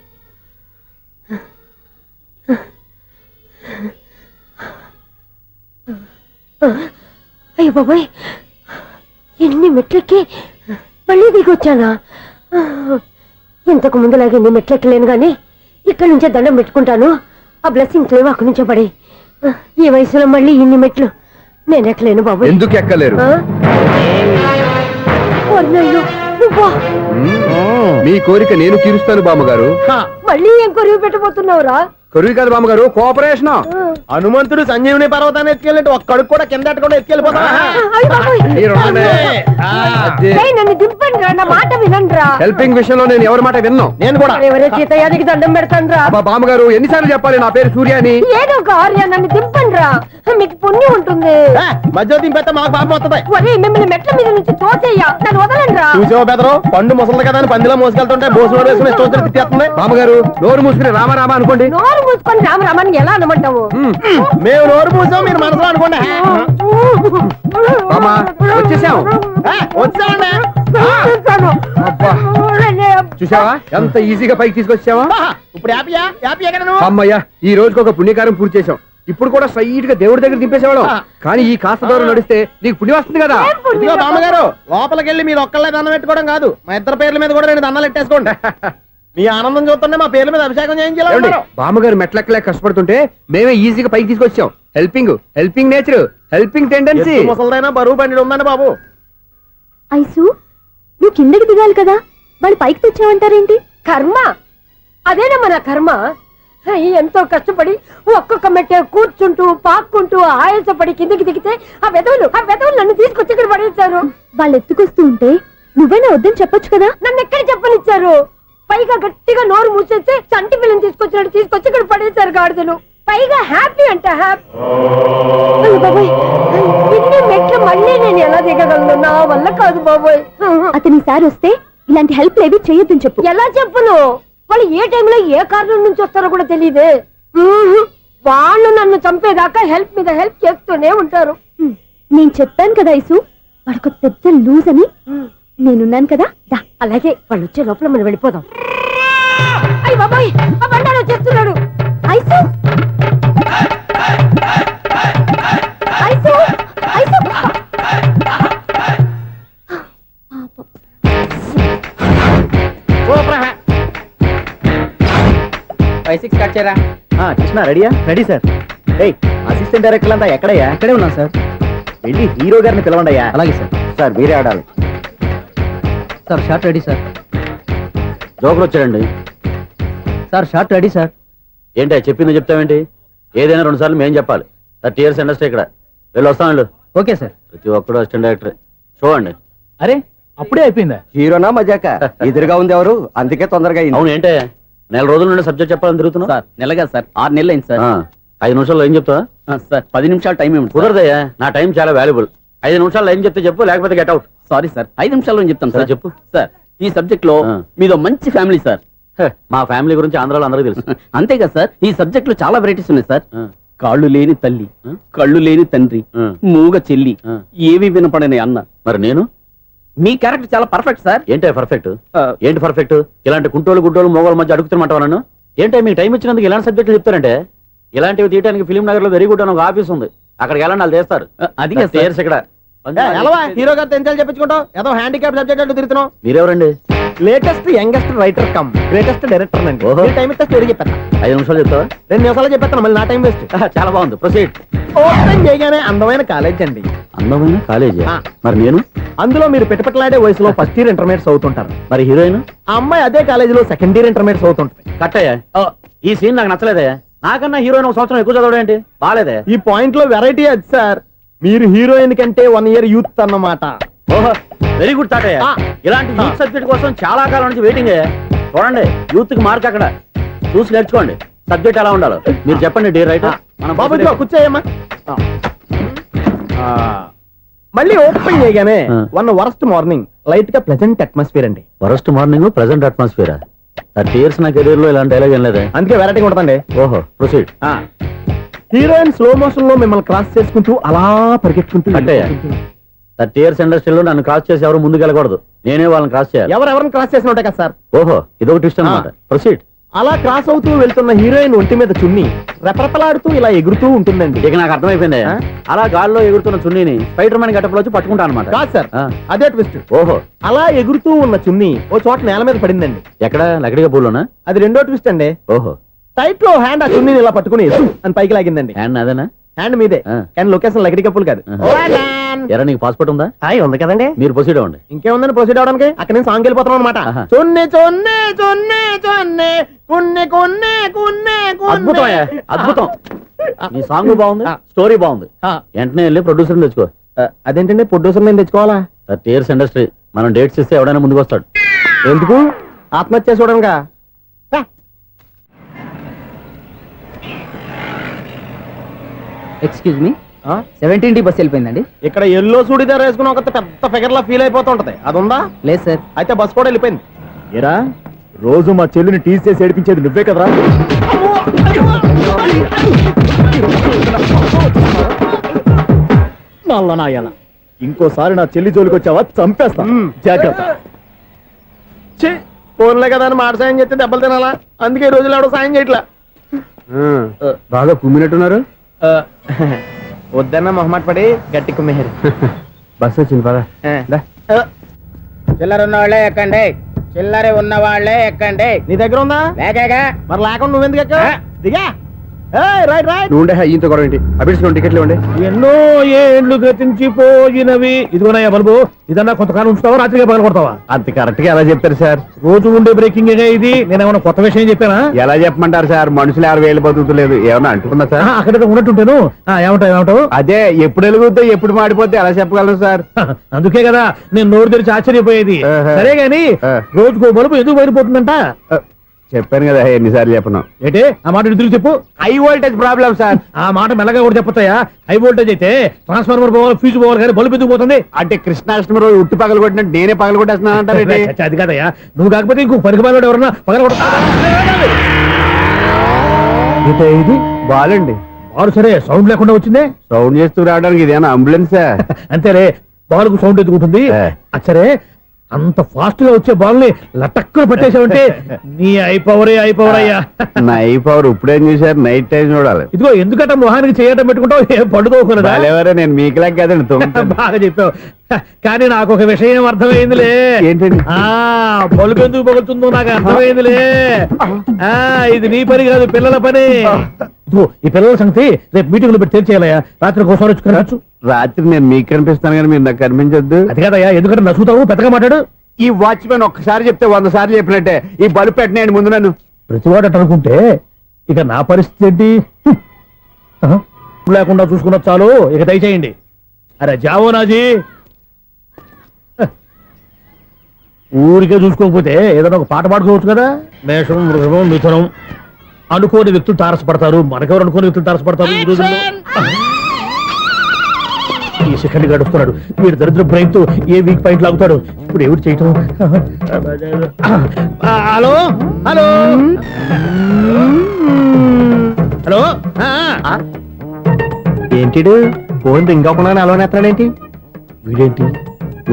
అయ్యో బాబాయ్, ఎన్ని మెట్లెక్కి మళ్ళీ దిగొచ్చానా? ఇంతకు ముందులాగే ఎన్ని మెట్లెక్కలేను గాని ఇక్కడి నుంచే దండం పెట్టుకుంటాను. ఆ బ్లెస్సింగ్స్ లేవు అక్కడి నుంచే పడి. ఈ వయసులో మళ్ళీ ఇన్ని మెట్లు నేను ఎక్కలేను బాబు. ఎందుకు ఎక్కలేరు? నువ్వా? మీ కోరిక నేను తీరుస్తాను బామ్మగారు. మళ్ళీ ఏం కొరివి పెట్టబోతున్నావురా? కొరివి కాదు బామ్మగారు, కోఆపరేషన్. హనుమంతుడు సంజీవుని పర్వతాన్ని ఎత్తుకెళ్ళి ఒక్కడికి కూడా కింద ఎట్టకుండా ఎత్తుకెళ్ళిపోతా. నన్ను దింపండి రా, నా మాట వినండి రా. హెల్పింగ్ విషయంలో నేను ఎవరి మాట విన్నాను. నేను కూడా ఎవరే సీతయ్యానికి దండం పెడతాను రా. అబ్బా బామ్మగారు, ఎన్నిసార్లు చెప్పాలి నా పేరు సూర్య అని? ఏదో ఒక ఆర్య, నన్ను దింపండి రా, మీకు పుణ్యం ఉంటుంది. మధ్య దింపెత్తే మాకు పాపం వస్తుంది. ఒరే మిమ్మల్ని మెట్ల మీద నుంచి తోచేయ్యా, నన్ను వదలండి రా. చూసావా బెదరు, పండు ముసలి కదా అని పందిలో మోసుకెళ్తుంటే బోసు వేసుకుని ఇష్టం తిట్టేస్తుంది. బామ్మగారు నోరు మూసుకుని రామారామా అనుకోండి. నోరు మూసుకొని రామరామని ఎలా అనమంటావు? మేము నోరు మూసాం, మీరు మనసులో అనుకోండి. బామ్మా వచ్చేసాం. వచ్చామండి. అబ్బా చూసావా ఎంత ఈజీగా పైకి తీసుకొచ్చావా? ఇప్పుడు హ్యాపీయా? హ్యాపీయా కదా నువ్వు? అమ్మయ్యా, ఈ రోజుకి ఒక పుణ్యకారం పూర్తి చేసాం. ఇప్పుడు కూడా స్ట్రైట్ గా దేవుడి దగ్గర దింపేసేవాళ్ళం. కానీ ఈ కాస్త దూరం నడిస్తే నీకు పుణ్యం వస్తుంది కదా. ఇదిగో బామ్మగారు, లోపలికి వెళ్ళి మీరు ఒక్కళ్ళే దండం పెట్టుకోవడం కాదు, మా ఇద్దరు పేర్ల మీద కూడా 2 దండాలు పెట్టేసుకోండి. మీ ఆనందం చూస్తుంటే మా పేర్ల మీద అభిషేకం చేయించాలి. బామ్మగారు మెట్లెక్కలే కష్టపడుతుంటే మేమే ఈజీగా పైకి తీసుకొచ్చాం. Helping nature, helping tendency. ముసలిదైనా బరువు బండి ఉందండి బాబు. ఐసు నువ్వు కిందకి దిగాలి కదా, వాళ్ళు పైకి తెచ్చావంటారేంటి? కర్మ అదేనమ్మా నా కర్మ. ఎంతో కష్టపడి ఒక్కొక్క మెట్టే కూర్చుంటూ పాక్కుంటూ ఆయాసపడి కిందకి దిగితే ఆ వెధవులు నన్ను తీసుకొచ్చి ఇక్కడ పడేశారు. వాళ్ళు ఎత్తుకొస్తూ ఉంటే నువ్వైనా వద్దని చెప్పొచ్చు కదా. నన్ను ఎక్కడ చెప్పనిచ్చారు? పైగా గట్టిగా నోరు మూసేస్తే చంటి పిల్లని తీసుకొచ్చినట్టు తీసుకొచ్చి ఇక్కడ పడేశారు గాడిదలు. పైగా హ్యాపీ అంట హ్యాపీ. బాబోయ్, ఇన్ని మెట్లు మళ్ళీ నేను ఎలా దిగగలను? నా వల్ల కాదు బాబోయ్. అతని సారి వస్తే ఇలాంటి హెల్ప్ లేవి చేయొద్దని చెప్పు. ఎలా చెప్పును? వాళ్ళు ఏ టైంలో ఏ కారణం నుంచి వస్తారో కూడా తెలియదే. వాళ్ళు నన్ను చంపేదాకా హెల్ప్ మీద హెల్ప్ చేస్తూనే ఉంటారు. నేను చెప్పాను కదా ఐసు, వాడికి పెద్ద లూజ్ అని. నేనున్నాను కదా, దా. అలాగే వాళ్ళు వచ్చే లోపల మనం వెళ్ళిపోదాం. అయ్య బాబాయ్, ఆ బండారు వచ్చేస్తున్నాడు. ఐసు ఐసు ఐసు కృష్ణ రెడీయా? Ready sir. అసిస్టెంట్ డైరెక్టర్ అంతా ఎక్కడయ్యా? ఇక్కడే ఉన్నాం సార్. వెళ్ళి హీరో గారిని పిలవండి అయ్యా. అలాగే సార్. సార్ మీరే ఆడాలి sir. Short ready sir. Joker వచ్చాడండి సార్. Short ready sir. ఏంటి చెప్పింది చెప్తావేంటి? ఏదైనా 2 సార్లు మేం చెప్పాలి. 30 years ఇండస్ట్రీ ఇక్కడ. వెళ్ళి వస్తాను. Okay sir. ప్రతి ఒక్కడు అసిస్టెంట్ డైరెక్టర్. చూడండి. అరే అప్పుడే అయిపోయిందా? హీరోనా మజాక? ఎదురుగా ఉంది ఎవరు, అందుకే తొందరగా అయింది. అవును ఏంటే 4 రోజుల నుండి సబ్జెక్ట్ చెప్పాలని తిరుగుతున్నా సార్ నెలగా సార్ 6 నెలలు అయింది సార్. 5 నిమిషాల్లో ఏం చెప్తా సార్ 10 నిమిషాలు టైం ఏమిటి? కుదరదయ్యా, నా టైం చాలా వాల్యుబుల్. 5 నిమిషాల్లో ఏం చెప్తే చెప్పు, లేకపోతే గెట్ అవుట్. సారీ సార్, 5 నిమిషాల్లో చెప్తాను సార్. చెప్పు సార్ ఈ సబ్జెక్ట్ లో మీదో మంచి ఫ్యామిలీ సార్. మా ఫ్యామిలీ గురించి ఆంధ్రాలో అందరికీ తెలుసు. అంతే కదా సార్, ఈ సబ్జెక్ట్ లో చాలా వెరైటీస్ ఉన్నాయి సార్. కాళ్ళు లేని తల్లి, కళ్ళు లేని తండ్రి, మూగ చెల్లి, ఏవి వినపడని అన్న. మరి నేను మీ క్యారెక్టర్ చాలా పర్ఫెక్ట్ సార్. ఏంటే పర్ఫెక్ట్? ఏంటి పర్ఫెక్ట్? ఇలాంటి గుంటోళ్ళు మొగోళ్ళ మధ్య అడుగుతున్నమాట నన్ను. ఏంటంటే మీకు టైం ఇచ్చినందుకు ఇలాంటి సబ్జెక్టులు చెప్తారంటే, ఇలాంటివి తీయడానికి ఫిలిం నగర్ లో వెరీ గుడ్ అని ఒక ఆఫీస్ ఉంది, అక్కడికి వెళ్ళండి, వాళ్ళు చేస్తారు. అది కదా సార్. ఇక్కడ హీరో గారితో ఎంతసేపు చెప్పించుకుంటావు? ఏదో హ్యాండిక్యాప్ సబ్జెక్ట్ అంటూ తిరుగుతున్నావు. మీరెవరండి? Latest youngest writer cum greatest director అండి. ఓహో. టైం ఇస్తే స్టోరీ చెప్పేస్తా. 5 నిమిషాలు చెప్తావా? 2 నిమిషాలు చెప్పేస్తాను, మళ్ళీ నా టైం వేస్ట్. చాలా బాగుంది, ప్రొసీడ్. ఓపెన్ చేయగానే అందమైన కాలేజ్ అండి. అందమైన కాలేజీ? మరి నేను అందులో మీరు పెట్టుపట్లాడే వయసులో ఫస్ట్ ఇయర్ ఇంటర్మీడియట్స్ అవుతుంటారు. మరి హీరోయిన్? ఆ అమ్మాయి అదే కాలేజీలో సెకండ్ ఇయర్ ఇంటర్మీడియట్స్ అవుతుంటుంది. కట్టయ్యా, ఈ సీన్ నాకు నచ్చలేదయ్యా. నాకన్నా హీరోయిన్ 1 సంవత్సరం ఎక్కువ చదవడం ఏంటి? బాలేదే. ఈ పాయింట్ లో వెరైటీ అది సార్. మీరు హీరోయిన్ కంటే 1 year యూత్ అన్నమాట. ఓహో, వెరీ గుడ్ థాట్ అయ్యా. ఇలాంటి యూత్ సబ్జెక్ట్ కోసం చాలా కాలం నుంచి వెయిటింగ్ అయ్యా. చూడండి, యూత్ కి మార్క్ అక్కడ చూసి నేర్చుకోండి. సబ్జెక్ట్ ఎలా ఉండాలో మీరు చెప్పండి. డే రైటర్ బాబు ఇదిగో కూర్చోయమ్మా. మళ్ళీ ఓపెన్ చేయగానే వన్ వరస్ట్ మార్నింగ్, లైట్ గా ప్లెజెంట్ అట్మాస్ఫియర్ అండి. Worst morning, present atmosphere. 30 years నా కెరీర్ లో ఇలాంటి డైలాగ్ ఏం లేదే. అందుకే వెరైటీ ఉంటుందండి. ఓహో, ప్రొసీడ్. హీరోయిన్ స్లో మోషన్ లో మిమ్మల్ని క్రాస్ చేసుకుంటూ అలా పరిగెట్టుకుంటూ కట్టయ్యా, 30 years ఇండస్ట్రీలో నన్ను క్రాస్ చేసి ఎవరు ముందుకు వెళ్ళకూడదు, నేనే వాళ్ళని క్రాస్ చేయాలి. ఎవరెవరిని క్రాస్ చేసిన ఉంటాయి కదా సార్. ఓహో, ఇదొక ట్విస్ట్ అన్నమాట. ప్రొసీడ్. అలా క్రాస్ అవుతూ వెళ్తున్న హీరోయిన్ ఒంటి మీద చున్ని రెపరెపలాడుతూ ఇలా ఎగురుతూ ఉంటుందండి. ఇక నాకు అర్థమైపోయింది. అలా గాల్లో ఎగురుతున్న చున్నీని స్పైడర్ మ్యాన్ గెటప్లో వచ్చి పట్టుకుంటా అనమాట. కాదు సార్, అదే ట్విస్ట్. ఓహో, అలా ఎగురుతూ ఉన్న చున్ని ఓ చోట నేల మీద పడిందండి. ఎక్కడ? లకడిగా పూలోనా? అది రెండో ట్విస్ట్ అండి. ఓహో, టైట్ లో హ్యాండ్ ఆ చున్నీని ఇలా పట్టుకుని అని పైకి లాగిందండి. హ్యాండ్ అదేనా? హ్యాండ్ మీదే ఆ. కానీ లొకేషన్ లగడి కప్పులు కాదు ఎరా నీకు పాస్పోర్ట్ ఉందా హాయ్ ఉంది కదండి మీరు ప్రొసీడ్ అవ్వండి. ఇంకేముందని ప్రొసీడ్ అవడానికి అక్కడ నేను సాంగ్ వెళ్ళిపోతున్నాం అనమాట ఆహా. చొన్నే చొన్నే చొన్నే చొన్నే కున్నే కున్నే కున్నే అద్భుతం అయ్యా, అద్భుతం. నీ సాంగ్ బాగుంది, స్టోరీ బాగుంది. వెంటనే వెళ్ళి ప్రొడ్యూసర్ తెచ్చుకో. అదేంటండి ప్రొడ్యూసర్ నేను తెచ్చుకోవాలా 30 years ఇండస్ట్రీ, మనం డేట్స్ ఇస్తే ఎవడైనా ముందుకు వస్తాడు. ఎందుకు ఆత్మహత్య చూడనుగా ఎక్స్క్యూజ్ మీ 17D బస్ వెళ్ళిపోయిందండి. ఇక్కడ ఎల్లో చూడిదార్ వేసుకుని ఒక పెద్ద ఫిగర్ లా ఫీల్ అయిపోతుంటది అది ఉందా లేదు సార్. అయితే బస్ కూడా వెళ్ళిపోయింది ఏరా రోజు మా చెల్లిని టీస్ చేసి ఏడిపించేది నువ్వే కదరా? నల్ల నాయన ఇంకోసారి నా చెల్లి జోలికి వచ్చావా చంపేస్తా. జాగ్రత్త. ఫోన్లే కదా అని మాట సాయం చేస్తే దెబ్బలు తినాలా అందుకే ఈ రోజులు ఎవడో సాయం చేయట్లా బాగా కుమ్మినట్టున్నారు. వద్దన్న మొహమాట పడి గట్టి కుమ్మేరు బస్ వచ్చింది పదా. చిల్లర ఉన్న వాళ్ళే ఎక్కండి చిల్లర ఉన్న వాళ్ళే ఎక్కండి నీ దగ్గర ఉందా లేక మరి లేకుండా నువ్వెందుకు ఎక్క దిగా రైట్ రైట్ నువ్వు ఉండే ఈయంతో గొడవ ఏంటి? అభిడిచిన టికెట్లు ఇవ్వండి. ఎన్నో ఏండ్లు గతించిపోయినవి. ఇదిగోనయ్యా బల్బు, ఇదన్నా కొంతకాలం ఉంచుతావా రాత్రిగా పగల కొడతావా? అంత కరెక్ట్ గా ఎలా చెప్తారు సార్? రోజు ఉండే బ్రేకింగ్ ఇది. నేనేమన్నా కొత్త విషయం చెప్పానా? ఎలా చెప్పమంటారు సార్? మనుషులు ఎవరు వేలు బతుకుతలేదు, ఏమన్నా అంటున్నా సార్? అక్కడ ఉన్నట్టుంటేను ఏమంటావు? అదే ఎప్పుడు వెలుగుతో ఎప్పుడు మాడిపోతే ఎలా చెప్పగలను సార్? అందుకే కదా నేను నోరు తెరిచి ఆశ్చర్యపోయేది. ఆహా. సరే గాని రోజుకో బల్బు ఎందుకు బయటపోతుందంట? చెప్పాను కదా ఎన్నిసార్లు చెప్పను. ఏంటే ఆ మాట తిరిగి చెప్పు. High voltage problem sir. ఆ మాట మెల్లగా కూడా చెప్పొచ్చాయా? హై వోల్టేజ్ అయితే ట్రాన్స్ఫార్మర్ పోవాలి, ఫ్యూజ్ పోవాలి, కానీ బల్బు ఎందుకు పోతుంది? అంటే కృష్ణాష్టమి రోజు ఉట్టి పగలు కొట్టినట్టు నేనే పగలు కొట్టేస్తున్నాను అంటారు. చచ్చా, అది కాదయ్యా. నువ్వు కాకపోతే ఇంకో పనికి బాగా ఎవరన్నా పగల కొడతారా? ఇది బాలండి. బాలు సరే సౌండ్ లేకుండా వచ్చిందే. సౌండ్ చేస్తూ రావడానికి ఇదేనా అంబులెన్సా? అంతేరే, బాల్కు సౌండ్ ఎదుగుతుంది. సరే అంత ఫాస్ట్ గా వచ్చే బాల్ ని లటక్కున పట్టేసావంటే నీ ఐపవర్ అయ్యా. నైట్ పవర్ ఇప్పుడేం చూసారు? నైట్ టైం చూడాలి. ఇదిగో ఎందుకంటే మొహానికి చేయటం పెట్టుకుంటావు, ఏం పండుకోకూడదా? ఎవరే నేను మీకులా కదండి. బాగా చెప్పావు. కానీ నాకు ఒక విషయం అర్థమైందిలే. ఏంటండి? బల్బు ఎందుకు పగులుతుందో నాకు అర్థమైందిలే. ఇది నీ పని కాదు, పిల్లల పని. ఇదిగో ఈ పిల్లల సంగతి రేపు మీటింగ్ లో పెట్టి తెలిసేయాలయ్యా. రాత్రి ఒకసారి వచ్చి కనవచ్చు. రాత్రి నేను మీకు కనిపిస్తాను కానీ మీరు నాకు కనిపించొద్దు. అది కాదయ్యా, ఎందుకంటే నచ్చుతావు పెద్దగా మాట్లాడు. ఈ వాచ్మెన్ ఒక్కసారి చెప్తే 100 సార్లు చెప్పినట్టే. ఈ బల్బు పెట్టినాయండి ముందు నన్ను. ప్రతివాడట అనుకుంటే ఇక నా పరిస్థితి ఏంటి? లేకుండా చూసుకున్న చాలు, ఇక దయచేయండి. అరే జావో నాజీ, ఊరికే చూసుకోకపోతే ఏదైనా ఒక పాట పాడుకోవచ్చు కదా. మేషం, వృషభం, మిథునం అనుకోని వ్యక్తులు తారసపడతారు. మనకెవరు అనుకోని వ్యక్తులు తారసపడతారు ఈ రోజుల్లో? ఈ సెకండ్ గడుస్తున్నాడు వీడు దరిద్ర బ్రెయిన్ తో ఏ వీక్ పాయింట్ లాగుతాడు. ఇప్పుడు ఎవరు చేయటం? Hello hello hello. ఏంటిడు ఫోన్ రింగ్ అవ్వకుండా అలవనేస్తాడేంటి? వీడేంటి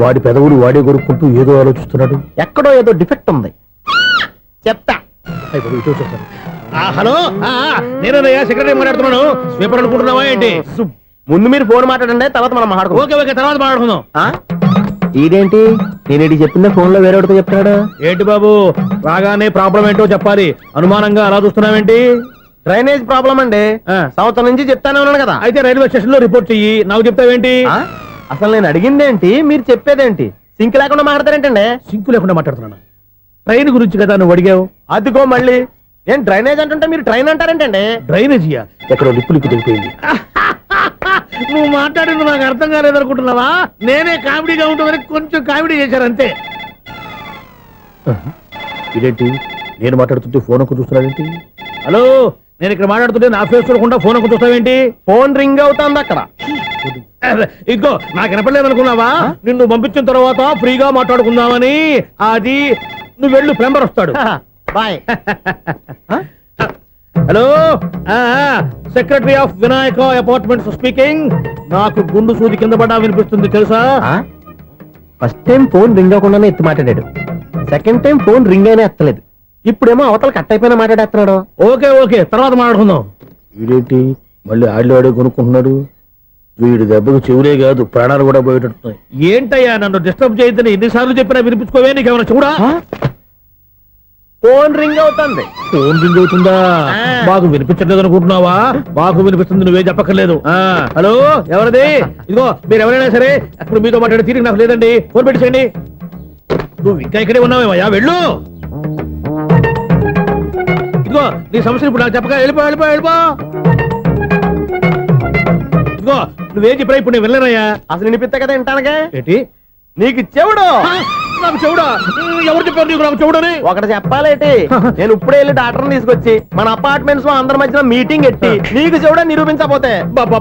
వాడి పెదవులు వాడే కొరుక్కుంటూ ఏదో ఆలోచిస్తున్నాడు. ఎక్కడో ఏదో డిఫెక్ట్ ఉంది చెప్తా. హలో, నేనయ్యా సెక్రటరీ మాట్లాడుతున్నాను. స్వీపర్ అనుకుంటున్నావా ఏంటి? ముందు మీరు ఫోన్ మాట్లాడండి, తర్వాత మనం మాట్లాడుకో. ఓకే ఓకే, తర్వాత మాట్లాడుకుందాం. ఇదేంటి నేను చెప్పిందే ఫోన్ లో వేరే ఒకటి చెప్తాడు. ఏంటి బాబు రాగానే ప్రాబ్లం ఏంటో చెప్పాలి. అనుమానంగా అలా చూస్తున్నావేంటి? డ్రైనేజ్ ప్రాబ్లం అండి. సంవత్సరం నుంచి చెప్తానే ఉన్నాను కదా. అయితే రైల్వే స్టేషన్ లో రిపోర్ట్ చెయ్యి, నాకు చెప్తావేంటి? అసలు నేను అడిగిందేంటి, మీరు చెప్పేదేంటి? సింక్ లేకుండా మాట్లాడతారేంటండి? సింకు లేకుండా మాట్లాడుతున్నాను. ట్రైన్ గురించి కదా నువ్వు అడిగావు. అదిగో మళ్ళీ నేను డ్రైనేజ్ అంటుంటే మీరు ట్రైన్ అంటారేంటండి? డ్రైనేజీయా? ఎక్కడో లిప్పులికి తెలిపోయింది. నువ్వు మాట్లాడింది నాకు అర్థం కాలేదనుకుంటున్నావా? నేనే కామెడీగా ఉంటుందని కొంచెం కామెడీ చేశారు అంతే. ఇదేంటి నేను మాట్లాడుతుంటే ఫోన్ ఒక్క చూస్తున్నావేంటి? హలో, నేను ఇక్కడ మాట్లాడుతుంటే నా ఫేస్ చూడకుండా ఫోన్ ఒక్క చూస్తావేంటి? ఫోన్ రింగ్ అవుతుంది అక్కడ. ఇదిగో నాకు వినపడలేదు అనుకున్నావా? నిన్ను పంపించిన తర్వాత ఫ్రీగా మాట్లాడుకుందామని. అది నువ్వు వెళ్ళు, ప్లంబర్ వస్తాడు. Bye. Hello, secretary of Vinayaka apartments speaking. నాకు గుండు సూది కింద పడ్డా వినిపిస్తుంది తెలుసా? ఫస్ట్ టైం ఫోన్ రింగ్ అవ్వకుండానే ఎత్తి మాట్లాడాడు. సెకండ్ టైం ఫోన్ రింగ్ అయినా ఎత్తలేదు. ఇప్పుడేమో అవతల కట్ అయిపోయినా మాట్లాడేస్తున్నాడు. ఓకే ఓకే, తర్వాత మాట్లాడుకుందాం. వీడేంటి మళ్ళీ ఆడిలో కొనుక్కుంటున్నాడు? వీడి దెబ్బకు చెవులే కాదు ప్రాణాలు కూడా పోయేటట్టున్నాయి. ఏంటయ్యా నన్ను డిస్టర్బ్ చేయొద్దని ఎన్నిసార్లు చెప్పినా వినిపించుకోవే? నీకేమైనా చూడా? ఫోన్ రింగ్ అవుతుంది. ఫోన్ రింగ్ అవుతుందా? ఆ. మాకు వినిపించట్లేదు అనుకుంటున్నావా? మాకు వినిపిస్తుంది, నువ్వే చెప్పక్కర్లేదు. హలో, ఎవరిది? ఇదిగో మీరు ఎవరైనా సరే ఇప్పుడు మీతో మాట్లాడే తీరిక నాకు లేదండి. ఫోన్ పెట్టేసేయండి. నువ్వు ఇంకా ఇక్కడే ఉన్నావేమయ్యా, వెళ్ళు. ఇదిగో నీ సమస్యలు ఇప్పుడు నాకు చెప్పక వెళ్ళిపో వెళ్ళిపో వెళ్ళిపో. ఇదిగో నువ్వేం చెప్పరా ఇప్పుడు నేను వెళ్ళానయ్యా. అసలు వినిపిస్తే కదా వింటానగా. ఏంటి నీకు చెవుడు నాకు చెవుడా? ఎవరు చెప్పారు నీకు నాకు చెవుడని? ఒకటి చెప్పాలేటి, నేను ఇప్పుడే వెళ్ళి డాక్టర్ని తీసుకొచ్చి మన అపార్ట్మెంట్స్ లో అందరి మధ్యన మీటింగ్ ఎట్టి నీకు చెవుడని నిరూపించకపోతే బాబు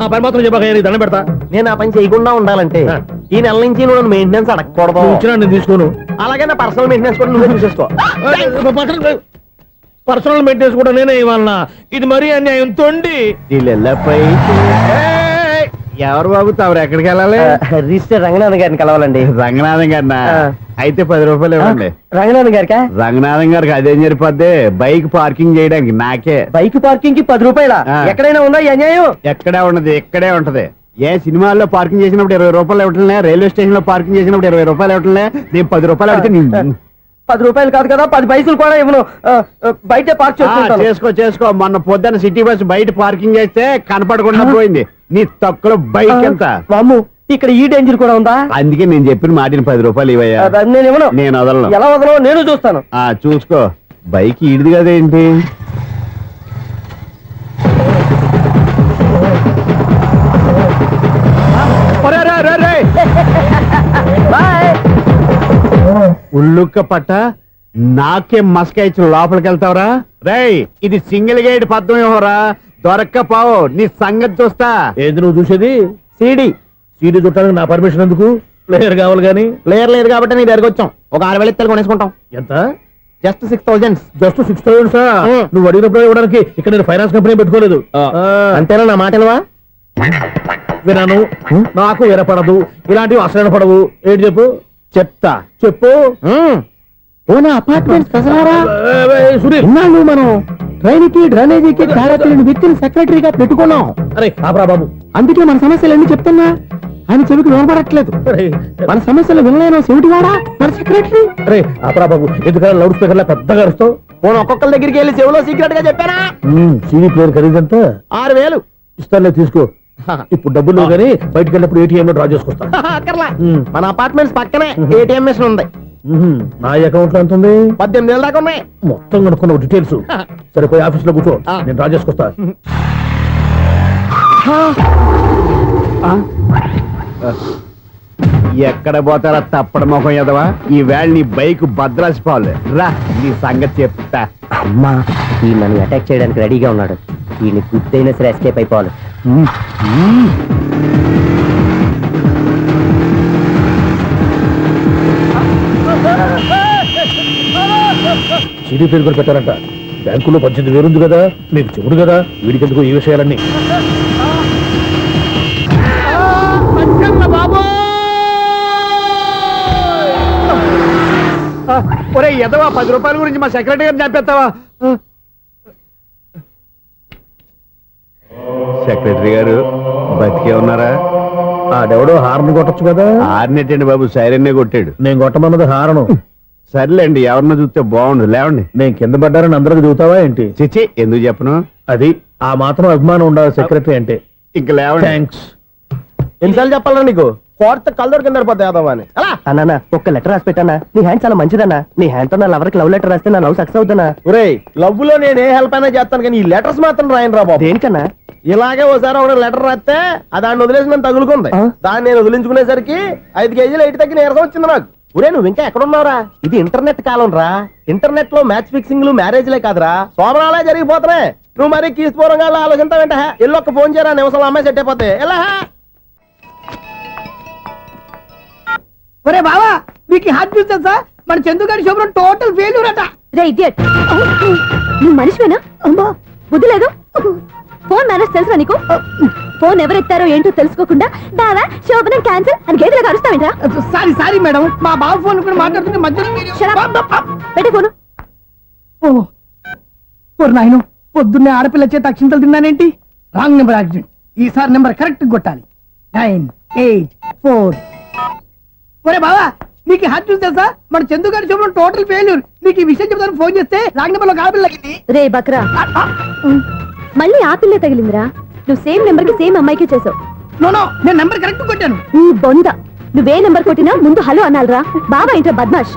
ఆ పని మాత్రం చెప్పక దండం పెడతా. నేను ఆ పని చేయకుండా ఉండాలంటే ఈ నెల నుంచి నువ్వు నన్ను మెయింటెనెన్స్ అడగకూడదు. నువ్వు ఇచ్చినా నేను తీసుకోను. అలాగే నా పర్సనల్ మెయింటెనెన్స్ కూడా నువ్వే చూసేసుకో. పర్సనల్ మెయింటెనెన్స్ కూడా నేనే ఇవ్వాలన్నా? ఇది మరీ అన్యాయం తొండి. ఎవరు బాబు తమరు ఎక్కడికి వెళ్ళాలి? రిజిస్టర్ రంగనాథ్ గారిని కలవాలండి. రంగనాథం గారినా? అయితే 10 రూపాయలు ఇవ్వండి. రంగనాథ్ గారికా? రంగనాథం గారికి అదేం సరిపోద్ది, బైక్ పార్కింగ్ చేయడానికి నాకే. బైక్ పార్కింగ్ కి 10 రూపాయల? ఎక్కడైనా ఉందా ఈ అన్యాయం? ఎక్కడే ఉన్నది, ఇక్కడే ఉంటది. ఏ సినిమాల్లో పార్కింగ్ చేసినప్పుడు 20 రూపాయలు ఇవ్వట్లే, రైల్వే స్టేషన్ లో పార్కింగ్ చేసినప్పుడు 20 రూపాయలు ఇవ్వట్లే, నేను 10 రూపాయలు అడిగితే 10 రూపాయలు కాదు కదా, 10 పైసలు కూడా ఇవ్వను. బయట పార్క్ చేసుకుంటాను. చేసుకో. మొన్న పొద్దున్న సిటీ బస్ బయట పార్కింగ్ చేస్తే కనపడకుండా పోయింది. నీ తక్కువ బైక్ ఎంత? మాము ఇక్కడ ఈ డేంజర్ కూడా ఉందా? అందుకే నేను చెప్పిన మాటిని 10 రూపాయలు ఇవ్వయ్యా. నేను ఇవ్వను. నేను వదలను. ఎలా వదలను నేను చూస్తాను. చూసుకో. బైక్ ఈడిది కదేంటి? ఉల్లుక్క పట్ట నాకే మస్క ఇచ్చిన లోపలికి వెళ్తావరా? రేయ్, ఇది సింగిల్ గేట్ పద్మం ఇవ్వరా, దొరక్కపోవు నీ సంగతి చూస్తా. ఏంది నువ్వు చూసేది? సీడీ చుట్టానికి నా పర్మిషన్ ఎందుకు? ప్లేయర్ కావాలి గానీ. ప్లేయర్ లేదు కాబట్టి నీ దగ్గరకు వచ్చాం. ఒక 6,000 ఇత్తలు కొనేసుకుంటాం. ఎంత? జస్ట్ 6,000. జస్ట్ 6,000 నువ్వు అడిగినప్పుడు ఇవ్వడానికి ఇక్కడ నేను ఫైనాన్స్ కంపెనీ పెట్టుకోలేదు. అంతేనా నా మాటలువా? వినాను, నాకు వినపడదు, ఇలాంటివి అసలు వినపడవు. ఏంటి చెప్పు? చెప్తా. చెప్పు. అపార్ట్మెంట్స్ సునీల్, ఇన్నాళ్ళు మనం ట్రైన్కి డ్రైనేజీకి తేడా తెలియని వ్యక్తిని సెక్రటరీగా పెట్టుకున్నాం. అరే ఆపరా బాబు. అందుకే మన సమస్యలు ఎన్ని చెప్తున్నా ఆయన చెవికి వినపడట్లేదు. అరే మన సమస్యలు వినలేను చెవిటివాడా మన సెక్రటరీ. అరే ఆపరా బాబు, ఎందుకన్నా లౌడ్ స్పీకర్ లా పెద్దగా అరుస్తావు? నేను ఒక్కొక్కరి దగ్గరికి వెళ్ళి చెవిలో సీక్రెట్ గా చెప్పానా? CD player ఖరీదంత 6,000. ఇస్తానులే, తీసుకో. ఇప్పుడు డబ్బులు కానీ బయటకు వెళ్ళినప్పుడు ఏటీఎం లో డ్రా చేసుకొస్తా. అక్కర్లా, మన అపార్ట్మెంట్స్ పక్కనే ఏటీఎం మిషన్ ఉంది. నా అకౌంట్ లో ఎంత ఉంది? 18,000 దాకా ఉన్నాయి. మొత్తం కనుక్కున్న డీటెయిల్స్. సరిపోయి ఆఫీస్ లో కూర్చో, నేను డ్రా చేసుకొస్తా. ఎక్కడ పోతారా తప్పడ మొహం ఎదవా? ఈ వేళ నీ బైక్ భద్రాసిపోవాలి. రా, నీ సంగతి చెప్తా. అమ్మా, ఈ నన్ను అటాక్ చేయడానికి రెడీగా ఉన్నాడు. ఈయన గుద్దైనా సరే ఎస్కేప్ అయిపోవాలి. సీడీ ప్లేయర్ కూడా పెట్టారంట. బ్యాంకులో 18,000 ఉంది కదా, మీకు చెవుడు కదా, వీడికెందుకు ఈ విషయాలన్నీ? ఒరే ఎదవా, 10 రూపాయల గురించి మా సెక్రటరీ గారిని చంపేస్తావా? సెక్రటరీ గారు బతికే ఉన్నారా? ఆడెవడో హార్న్ కొట్టచ్చు కదా. ఆరినట్టండి బాబు, సైరన్నే కొట్టాడు. నేను కొట్టమన్నది హారను. సర్లేండి, ఎవరినో చూస్తే బాగుండు. లేవండి. నేను కింద పడ్డారని అందరికి చూతావా ఏంటి? చిచ్చి, ఎందుకు చెప్పను? అది ఆ మాత్రం అభిమానం ఉండాలి సెక్రటరీ అంటే. ఇంక లేవండి. థ్యాంక్స్. ఎన్నిసార్లు చెప్పాలా నీకు? కోర్టు కలదోడు కింద పడిపోతాయి యాదవ్ అని. అన్నా ఒక్క లెటర్ రాసి పెట్టానా? నీ హ్యాండ్ చాలా మంచిదన్నా. నీ హ్యాండ్ తో నా లవర్కి లవ్ లెటర్ రాస్తే నా లవ్ సక్సెస్ అవుతానా? ఒరే, లవ్ లో నేను ఏ హెల్ప్ అయినా చేస్తాను, కానీ ఈ లెటర్స్ మాత్రం రాయను రా బాబు. దేనికన్నా? ఇలాగే ఓసారి ఒక లెటర్ రాస్తే అది దాన్ని వదిలేసి నన్ను తగులుకుంది. దాన్ని నేను వదిలించుకునేసరికి 5 కేజీలు 8 తగ్గి నీరసం వచ్చింది నాకు. ఒరే, నువ్వు ఇంకా ఎక్కడున్నావురా? ఇది ఇంటర్నెట్ కాలం రా. ఇంటర్నెట్ లో మ్యాచ్ ఫిక్సింగ్లు మ్యారేజ్లే కాదురా, సోమరాలే జరిగిపోతున్నాయి. నువ్వు మరి కీస్పూరంగా ఆలోచించావేంట? ఎల్లు ఒక్క ఫోన్ చేయరా, నిమిషంలో అమ్మాయి సెట్ అయిపోతే. ఎలా? ఒరే బావా, మీకు హార్ట్ చూస్తా మన చందుగారి శుభ్రం టోటల్ ఫెయిల్యూర్ అట. రే ఇడియట్, నువ్వు మనిషివేనా? అమ్మా, బుద్ధి లేదు. ఫోన్ మేనేజ్ తెలుసా నీకు? ఫోన్ ఎవరెత్తారో ఏంటో తెలుసుకోకుండా బావా శోభనం క్యాన్సిల్ అని గేదెలకు అరుస్తావేంట్రా? సారీ మేడం, మా బావ ఫోన్ కూడా మాట్లాడుతుంటే మధ్యలో పెట్టే ఫోను. ఓ నాయను, పొద్దున్నే ఆడపిల్ల చేత అక్షింతలు తిన్నానేంటి? Wrong number accident. ఈసారి నెంబర్ కరెక్ట్ కొట్టాలి. 9, 8, 4. ఒరే బావా, నీకు హార్ట్ చూసి తెలుసా మన చందుగారి శుభ్రం టోటల్ ఫెయిల్యూర్. నీకు ఈ విషయం చెప్తాను ఫోన్ చేస్తే రాంగ్ నెంబర్ లో ఆడపిల్ల తగ్గింది. రే బక్రా మళ్ళీ ఆ పిల్లే తగిలిందిరా. నువ్వు సేమ్ నెంబర్ కి సేమ్ అమ్మాయికే చేసావు. నో నేను నెంబర్ కరెక్ట్ కొట్టాను. ఈ బొంద నువ్వే నెంబర్ కొట్టినా ముందు హలో అనాలరా. బావా ఇంట్లో బద్మాష్.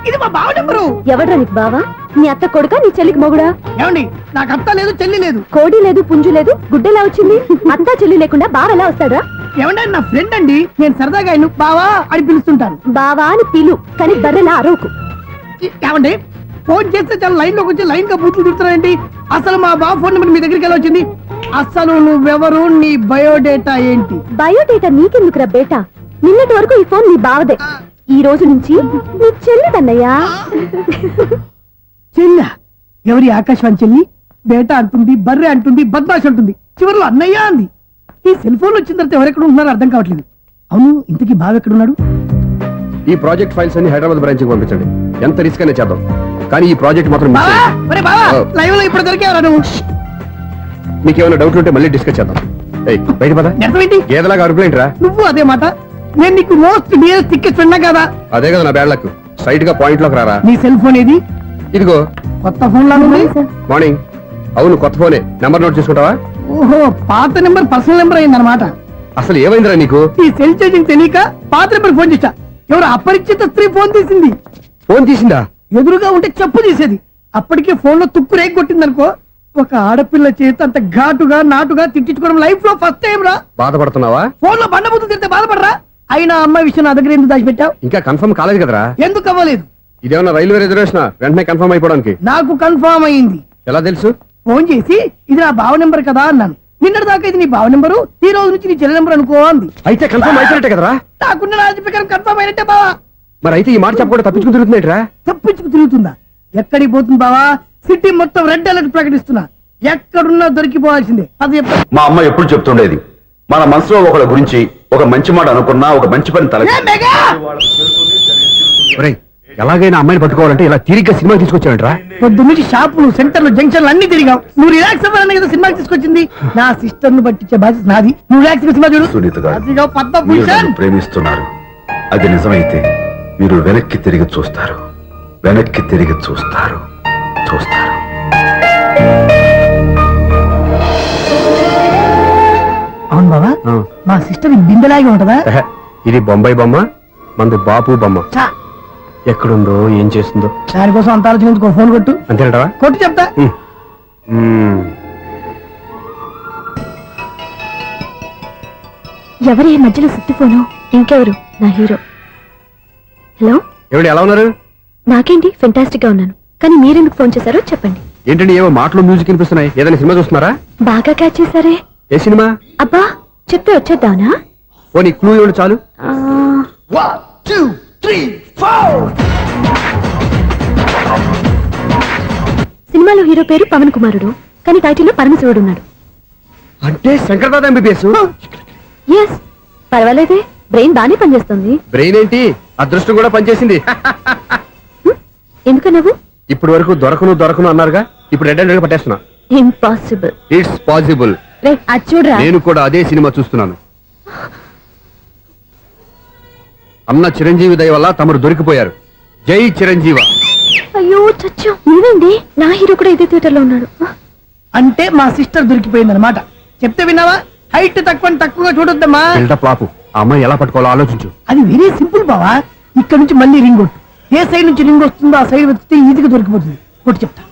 ఇది మా బావ నెంబరు. ఎవడ్రా నీకు బావా? నీ అత్త కొడుక నీ చెల్లికి మొగుడా? ఏమండి నాకు అత్త లేదు చెల్లి లేదు. కోడి లేదు పుంజు లేదు గుడ్డెలా వచ్చింది? అత్త చెల్లి లేకుండా బావ ఎలా వస్తాడా? ఏమండి నా ఫ్రెండ్ అండి, నేను సరదాగా ఆయన బావా అని పిలుస్తుంటాను. బావా అని పిలు కానీ బర్రెలా అరవకు. ఏమండి ఫోన్ చేస్తే చాలా లైన్ లోకి వచ్చి లైన్ గా బూతులు తిడుతున్నాయండి. అసలు మా బావ ఫోన్ నెంబర్ మీ దగ్గరికి ఎలా వచ్చింది? అసలు నువ్వెవరు, నీ బయోడేటా ఏంటి? బయోడేటా నీకెందుకురా బేటా? నిన్నటి వరకు ఈ ఫోన్ నీ బావదే. ఈ రోజు నుంచి నీ చెల్లిదన్నయ్యా. చెల్ల ఎవరి? ఆకాశవాణి చెల్లి. బేటా అంటుంది, బర్రె అంటుంది, బద్మాష్ అంటుంది, చివరిలో అన్నయ్య అంది. ఈ సెల్ ఫోన్ వచ్చిన తర్వాత ఎవరెక్కడ ఉంటున్నారో అర్థం కావట్లేదు. అవును ఇంతకీ బావ ఎక్కడున్నాడు? ఈ ప్రాజెక్ట్ ఫైల్స్ అన్ని హైదరాబాద్ బ్రాంచ్ కి పంపించండి. ఎంత రిస్క్ అయినా చేద్దాం, కానీ ఈ ప్రాజెక్ట్ మాత్రం miss బావా చేయొద్దు. ఒరే బావా లైవ్ లో ఇప్పుడు దొరికేవరా నువ్వు? మీకు ఏమైనా డౌట్ ఉంటే మళ్ళీ డిస్కస్ చేద్దాం. ఏయ్, బయట పద. నిజమేంటి? ఏదలాగా అరుపులేంటి రా? నువ్వు అదే మాట. నేను నీకు మోస్ట్ డియరెస్ట్ టికెట్స్ విన్నా కదా. అదే కదా నా బ్యాడ్ లక్. స్ట్రైట్ గా పాయింట్ లోకి రారా. నీ సెల్ ఫోన్ ఏది? ఇదిగో కొత్త ఫోన్ లాగా ఉంది. మార్నింగ్. అవును కొత్త ఫోనే. నెంబర్ నోట్ చేసుకుంటావా? ఓహో పాత నెంబర్ పర్సనల్ నెంబర్ అయిందన్నమాట. అసలు ఏమైందిరా నీకు? ఈ సెల్ చేంజింగ్ తెలియక పాత నెంబర్ ఫోన్ చేశా. ఎవరు అపరిచిత స్త్రీ ఫోన్ తీసింది. ఫోన్ తీసిందా? ఎదురుగా ఉంటే చెప్పు తీసేది. అప్పటికే ఫోన్ లో తుక్కు రేగి కొట్టిందనుకో. ఒక ఆడపిల్ల చేత అంత ఘాటుగా నాటుగా తిట్టించుకోవడం లైఫ్ లో ఫస్ట్ టైం రా. బాధపడుతున్నావా? ఫోన్ లో బండబుద్ధి తిడితే బాధపడరా? అయినా అమ్మాయి విషయం నా దగ్గర ఎందుకు దాచిపెట్టావు? ఇంకా కన్ఫర్మ్ కాలేదు కదరా. ఎందుకు అవ్వలేదు? ఇదేమన్నా రైల్వే రిజర్వేషన్ వెంటనే కన్ఫర్మ్ అయిపోవడానికి? నాకు కన్ఫర్మ్ అయింది. ఎలా తెలుసు? ఫోన్ చేసి ఇది నా బావ నెంబర్ కదా అన్నాను. నిన్నటి దాకా ఇది నీ బావ నెంబరు, ఈ రోజు నుంచి నీ చెల్లి నెంబర్ అనుకో అంది. అయితే కన్ఫర్మ్ అయిపోయినట్టే కదరా. నాకున్న రాజు ప్రకారం కన్ఫర్మ్ అయినట్టే బావా. మరి అయితే ఈ మాట చెప్పకుండా తప్పించుకుని తిరుగుతున్నట్రా? తప్పించుకు తిరుగుతుందా? ఎక్కడికి పోతుంది బావా? సిటీ మొత్తం రెడ్ అలర్ట్ ప్రకటిస్తున్నా. ఎక్కడున్నా దొరికిపోవాల్సిందే. అది మా అమ్మ ఎప్పుడు చెప్తుండేది, మన మనసులో ఒకళ్ళ గురించి ఒక మంచి మాట అనుకున్నా ఒక మంచి పని తల. ఎలాగైనా అమ్మాయిని పట్టుకోవాలంటే ఇలా తిరిగ్గా సినిమా తీసుకొచ్చాడంట్రా. పొద్దు నుంచి షాపులు సెంటర్లు జంక్షన్లు అన్ని తిరిగాం. నువ్వు రిలాక్స్ అవ్వాలని కదా సినిమాకి తీసుకొచ్చింది. నా సిస్టర్ ను పట్టించే బాధ్యత నాది. నువ్వు రిలాక్స్ సినిమా చూడు. సునీత గారు, అదిగో మీరు పద్మభూషణ్. నన్ను ప్రేమిస్తున్నారు. అది నిజమైతే మీరు వెనక్కి తిరిగి చూస్తారు, వెనక్కి తిరిగి చూస్తారు, చూస్తారు. అవును బావా, మా సిస్టర్ బిందెలాగే ఉంటదా? ఎహె, ఇది బొంబాయి బొమ్మ, మంది బాపు బొమ్మ. చా, ఎక్కడుందో ఏం చేస్తుందో. దానికోసం అంత ఆలోచించుకో. ఫోన్ కొట్టు. అంతేనటవా? కొట్టు చెప్తా. ఎవరి ఈ మధ్యలో సుత్తి ఫోను? ఇంకెవరు? నా హీరో. హలో ఏమిటి ఎలా ఉన్నారు? నాకేంటి ఫెంటాస్టిక్ గా ఉన్నాను. కానీ మీరెందుకు ఫోన్ చేశారో చెప్పండి. ఏంటండి ఏవో మాటలు మ్యూజిక్ వినిపిస్తున్నాయి. ఏదైనా సినిమా చూస్తున్నారా? బాగా క్యాచ్ చేశారే. ఏ సినిమా? అబ్బా చెప్తే వచ్చేద్దానా? ఓ నీ క్లూ ఇవ్వండి చాలు. సినిమాలో హీరో పేరు పవన్ కుమారుడు, కానీ టైటిల్లో పరమశివుడు ఉన్నాడు. అంటే శంకర్దాద ఎంబీబీఎస్. ఎస్, పర్వాలేదే. బ్రెయిన్ బానే పనిచేస్తుంది. బ్రెయిన్ ఏంటి, అదృష్టం కూడా పనిచేసింది. ఎందుకన్నావు? ఇప్పటి వరకు దొరకను అన్నారుగా, ఇప్పుడు రెడ్ అండ్ పట్టేస్తున్నా. ఇంపాసిబుల్. It's possible. అది చూడరా. నేను కూడా అదే సినిమా చూస్తున్నాను. అన్న చిరంజీవి దయ వల్ల తమరు దొరికిపోయారు. జై చిరంజీవ. అయ్యో చచ్చా, నీవేంటి? నా హీరో కూడా ఇదే థియేటర్ లో ఉన్నాడు. అంటే మా సిస్టర్ దొరికిపోయింది అనమాట. చెప్తే విన్నావా? హైట్ తక్కువగా చూడొద్దమ్మా. బిల్డప్ లాపు. ఆ అమ్మాయి ఎలా పట్టుకోవాలో ఆలోచించు. అది వెరీ సింపుల్ బావా. ఇక్కడ నుంచి మళ్ళీ రింగ్ కొట్టు. ఏ సైడ్ నుంచి రింగ్ వస్తుందో ఆ సైడ్ వస్తే ఈజీగా దొరికిపోతుంది. కొట్టు చెప్తా.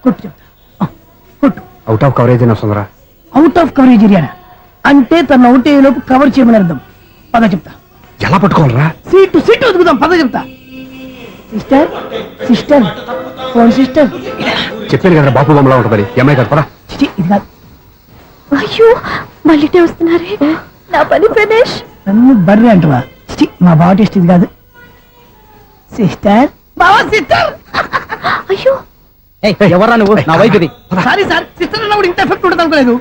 కొట్టు. అవుట్ ఆఫ్ కవరేజ్ అని వస్తుందిరా. అవుట్ ఆఫ్ కవరేజ్ ఏరియా అంటే తన అవుట్ అయ్యే లోపు కవర్ చేయమని అర్థం. పద చెప్తా. ఎలా పట్టుకోవాలరా? సీటు వెతుకుదాం. పద చెప్తా. Sister phone sister. చెప్పాను కదా బాపు బొమ్మలా ఉంటుంది. అమ్మాయి కదా పరా. ఇది కాదు. అయ్యో మళ్ళీటే వస్తున్నారే. నా పని ఫినిష్. నన్ను బర్రె అంటవా? మా బావ టేస్ట్ ఇది కాదు. సిస్టర్ బావా సిస్టర్. అయ్యో ఎవరా నువ్వు? నా వైపు ఇది. సారీ సార్, సిస్టర్ అన్నప్పుడు ఇంత ఎఫెక్ట్ ఉంటుంది అనుకోలేదు.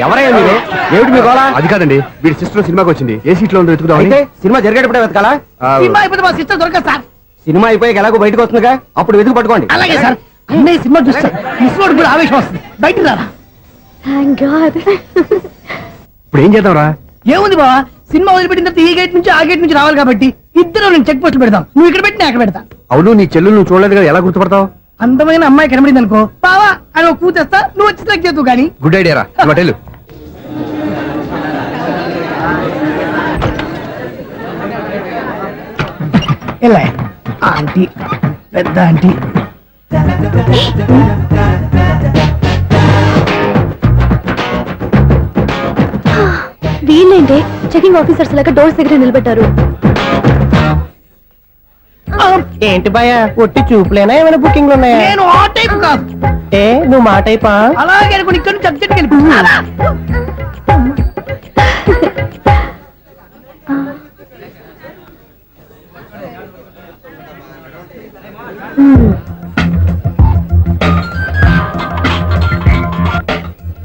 ఎవరయ్యా మీరు? ఏమిటి మీ గోళ? అది కాదండి, వీడి సిస్టర్ సినిమాకి వచ్చింది. ఏ సీట్ లో ఉందో వెతుకుదాం. అయితే సినిమా జరిగేటప్పుడే వెతకాలా? సినిమా అయిపోతే మా సిస్టర్ దొరకదు సార్. సినిమా అయిపోయాక ఎలాగో బయటకు వస్తుందిగా, అప్పుడు వెతుకు పట్టుకోండి. అలాగే సార్. అన్నయ్య సినిమా చూస్తారు. మిస్లోడు కూడా ఆవేశం వస్తుంది. బయట రారా. Thank God. ఇప్పుడు ఏం చేద్దాంరా? ఏముంది బావా, సినిమా వదిలిపెట్టిన తర్వాత ఈ గేట్ నుంచి ఆ గేట్ నుంచి రావాలి కాబట్టి ఇద్దరు నేను చెక్ పోస్ట్ పెడదాం, నువ్వు ఇక్కడ పెట్టి నేను అక్కడ పెడతా. అవును నీ చెల్లెలు నువ్వు చూడలేదు కదా, ఎలా గుర్తుపడతావు? అందమైన అమ్మాయి కనబడింది అనుకో, బావా అని ఒక కూతేస్తా, నువ్వు వచ్చి సెలెక్ట్ చేద్దు కానీ. గుడ్ ఐడియా రా, హోటల్. ఎలా ఆంటీ, పెద్ద ఆంటీ. వీళ్ళేంటి చెకింగ్ ఆఫీసర్స్ లాగా డోర్స్ దగ్గర నిలబెట్టారు. ఏంటి భయ ఒట్టి చూపులేనా ఏమైనా బుకింగ్లు ఉన్నాయా? నేను ఆ టైప్ కాదు. ఏ నువ్వు మా టైపా? అలాగే అనుకుని ఇక్కడ నుంచి అర్జెంట్కి వెళ్ళిపో.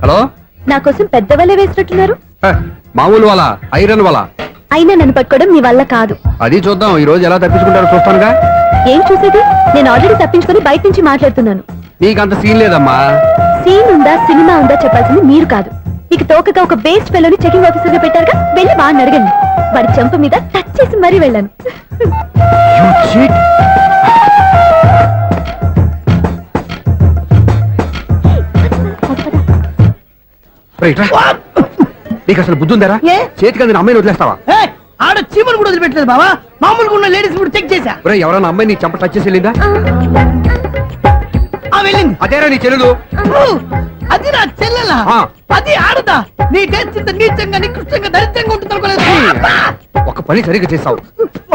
హలో, నా కోసం పెద్ద వలే వేసినట్టున్నారు. మామూలు వాళ్ళ ఐరన్ వాళ్ళ. అయినా నన్ను పట్టుకోవడం మీ వల్ల కాదు. అది చూద్దాం, ఈ రోజు ఎలా తప్పించుకుంటారో చూస్తానుగా. ఏం చూసేది? నేను ఆల్రెడీ తప్పించుకొని బయట నుంచి మాట్లాడుతున్నాను. నీకంత సీన్ లేదమ్మా. సీన్ ఉందా సినిమా ఉందా చెప్పాల్సింది మీరు కాదు. మీకు తోకగా ఒక బేస్ట్ ఫెలోని చెకింగ్ ఆఫీసర్ గా పెట్టారుగా, వెళ్ళి వాడిని అడగండి. వాడి చెంప మీద టచ్ చేసి మరీ వెళ్ళాను. నీకు అసలు బుద్ధి ఉందారా? ఏ? చేతికి అందిన అమ్మాయిని వదిలేస్తావా? ఆడ చీమలు కూడా వదిలిపెట్టలేదు బావా, మామూలుగా ఉన్న లేడీస్ కూడా చెక్ చేశా. ఎవరైనా అమ్మాయి నీ చెంప టచ్ చేసి వెళ్ళిందా? వెళ్ళింది. అదేరా నీ చెల్లెలు? అది నా చెల్లెలా? ఆ. అది ఆడదా? నీ టేస్ట్ ఇంత నీచంగా నికృష్టంగా దరిద్రంగా ఉంటుంది అనుకోలేదు. ఒక పని సరిగ్గా చేస్తావు.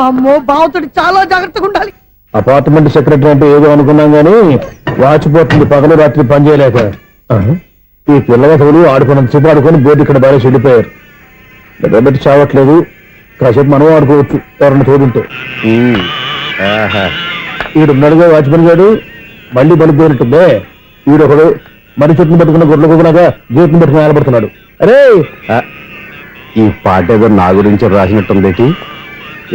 అమ్మో, బావతోటి చాలా జాగ్రత్తగా ఉండాలి. అపార్ట్మెంట్ సెక్రటరీ అంటే ఏదో అనుకున్నాం గానీ వాచిపోతుంది పగలు రాత్రి పని చేయలేక. ఈ పిల్లగతులు ఆడుకున్నంత సేపు ఆడుకొని బోర్డు ఇక్కడ బాగా చెడిపోయారు. నిద్రబెట్టి చావట్లేదు, కాసేపు మనం ఆడుకోవచ్చు ఎవరన్నా తోడుంటే. ఈడున్నాడుగా వాచ్మెన్ గారు, మళ్ళీ బలిపోయినట్టుందే. ఈడొకడు మరి చెట్టును పట్టుకున్న గొడ్ల కుక్కలాగా గేట్ను పట్టుకుని నిలబడుతున్నాడు. అరే, ఈ పాట ఏదో నా గురించి రాసినట్టుంది.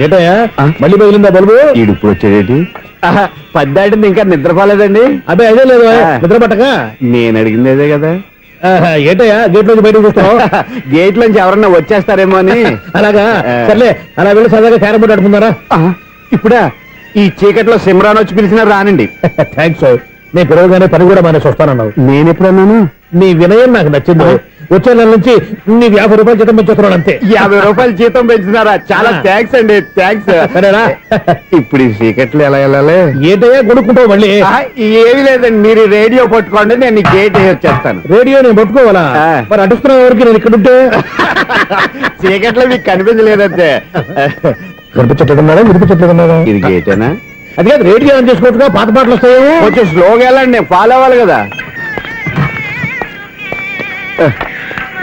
ఏటయ్యా మళ్ళీ బదిలిందా బల్బు? ఈడిప్పుడు వచ్చేదేటి? పద్దాటింది ఇంకా నిద్రపోలేదండి. అదే అదే లేదు నిద్ర పట్టక. నేను అడిగింది అదే కదా. ఏటయ్యా గేట్ నుంచి బయటకు చూస్తావు? గేట్ లోంచి ఎవరన్నా వచ్చేస్తారేమో అని. అలాగా, సర్లే అలా వెళ్ళి సరదాగా క్యారం బోర్డు ఆడుకుందారా? ఇప్పుడా? ఈ చీకట్లో సిమ్రాన్ వచ్చి పిలిచినా రానండి. థ్యాంక్స్. నేను పిలవగానే పని కూడా మానేసి వస్తానన్నావు. నేను ఎప్పుడన్నాను? నీ వినయం నాకు నచ్చింది. వచ్చే నెల నుంచి నీకు 50 రూపాయలు జీతం పెంచుతున్నాను అంతే. 50 రూపాయలు జీతం పెంచుతున్నారా? చాలా థ్యాంక్స్ అండి, థ్యాంక్స్. సరేనా? ఇప్పుడు ఈ చీకట్లు ఎలా వెళ్ళాలి? ఏంటయ్యా కొనుక్కుంటావు మళ్ళీ? ఏమి లేదండి, మీరు రేడియో పట్టుకోండి, నేను గేట్ వచ్చేస్తాను. రేడియో నేను పట్టుకోవాలా? మరి అడుస్తున్న వరకు నేను ఇక్కడ ఉంటే చీకట్లో మీకు కనిపించలేదంతే. కనిపించట్లేదన్నారా వినిపించట్లేదన్నారా? ఇది గేటేనా? అది కాదు, రేడియో ఆన్ చేసుకోవచ్చుగా, పాత పాటలు వస్తాయేమో. కొంచెం స్లోగా వెళ్ళండి, నేను ఫాలో అవ్వాలి కదా.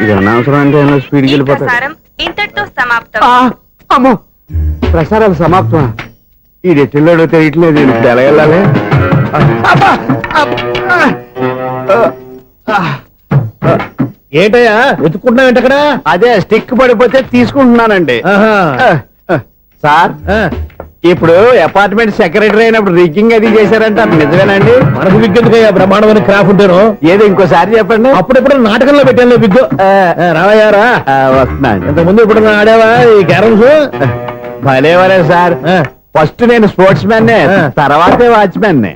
ఇది అనవసరం అంటే స్పీడ్కి వెళ్ళిపోతాడు. ఇంతటితో సమాప్తం. అమ్మో, ప్రసారాలు సమాప్తం. ఈ రెట్టిల్లోడో తెలియట్లేదు, ఇప్పుడు ఎలా వెళ్ళాలి? ఏంటయ్యా వెతుక్కుంటున్నావు ఏంటి అక్కడ? అదే స్టిక్ పడిపోతే తీసుకుంటున్నానండి. సార్, ఇప్పుడు అపార్ట్మెంట్ సెక్రటరీ అయినప్పుడు రిగ్గింగ్ అది చేశారంటే అది నిజమేనండి? మనకు విగ్గెందుకయ్యా, బ్రహ్మాండమైన క్రాఫ్ట్ ఉంటాను. ఏదో ఇంకోసారి చెప్పండి. అప్పుడెప్పుడు నాటకంలో పెట్టాను బిగ్గు. రావయ్యారా? వస్తున్నాను. ఇంతకుముందు ఇప్పుడు ఆడావా ఈ క్యారమ్స్? భలేవరే సార్, ఫస్ట్ నేను స్పోర్ట్స్ మ్యాన్, తర్వాతే వాచ్మెన్.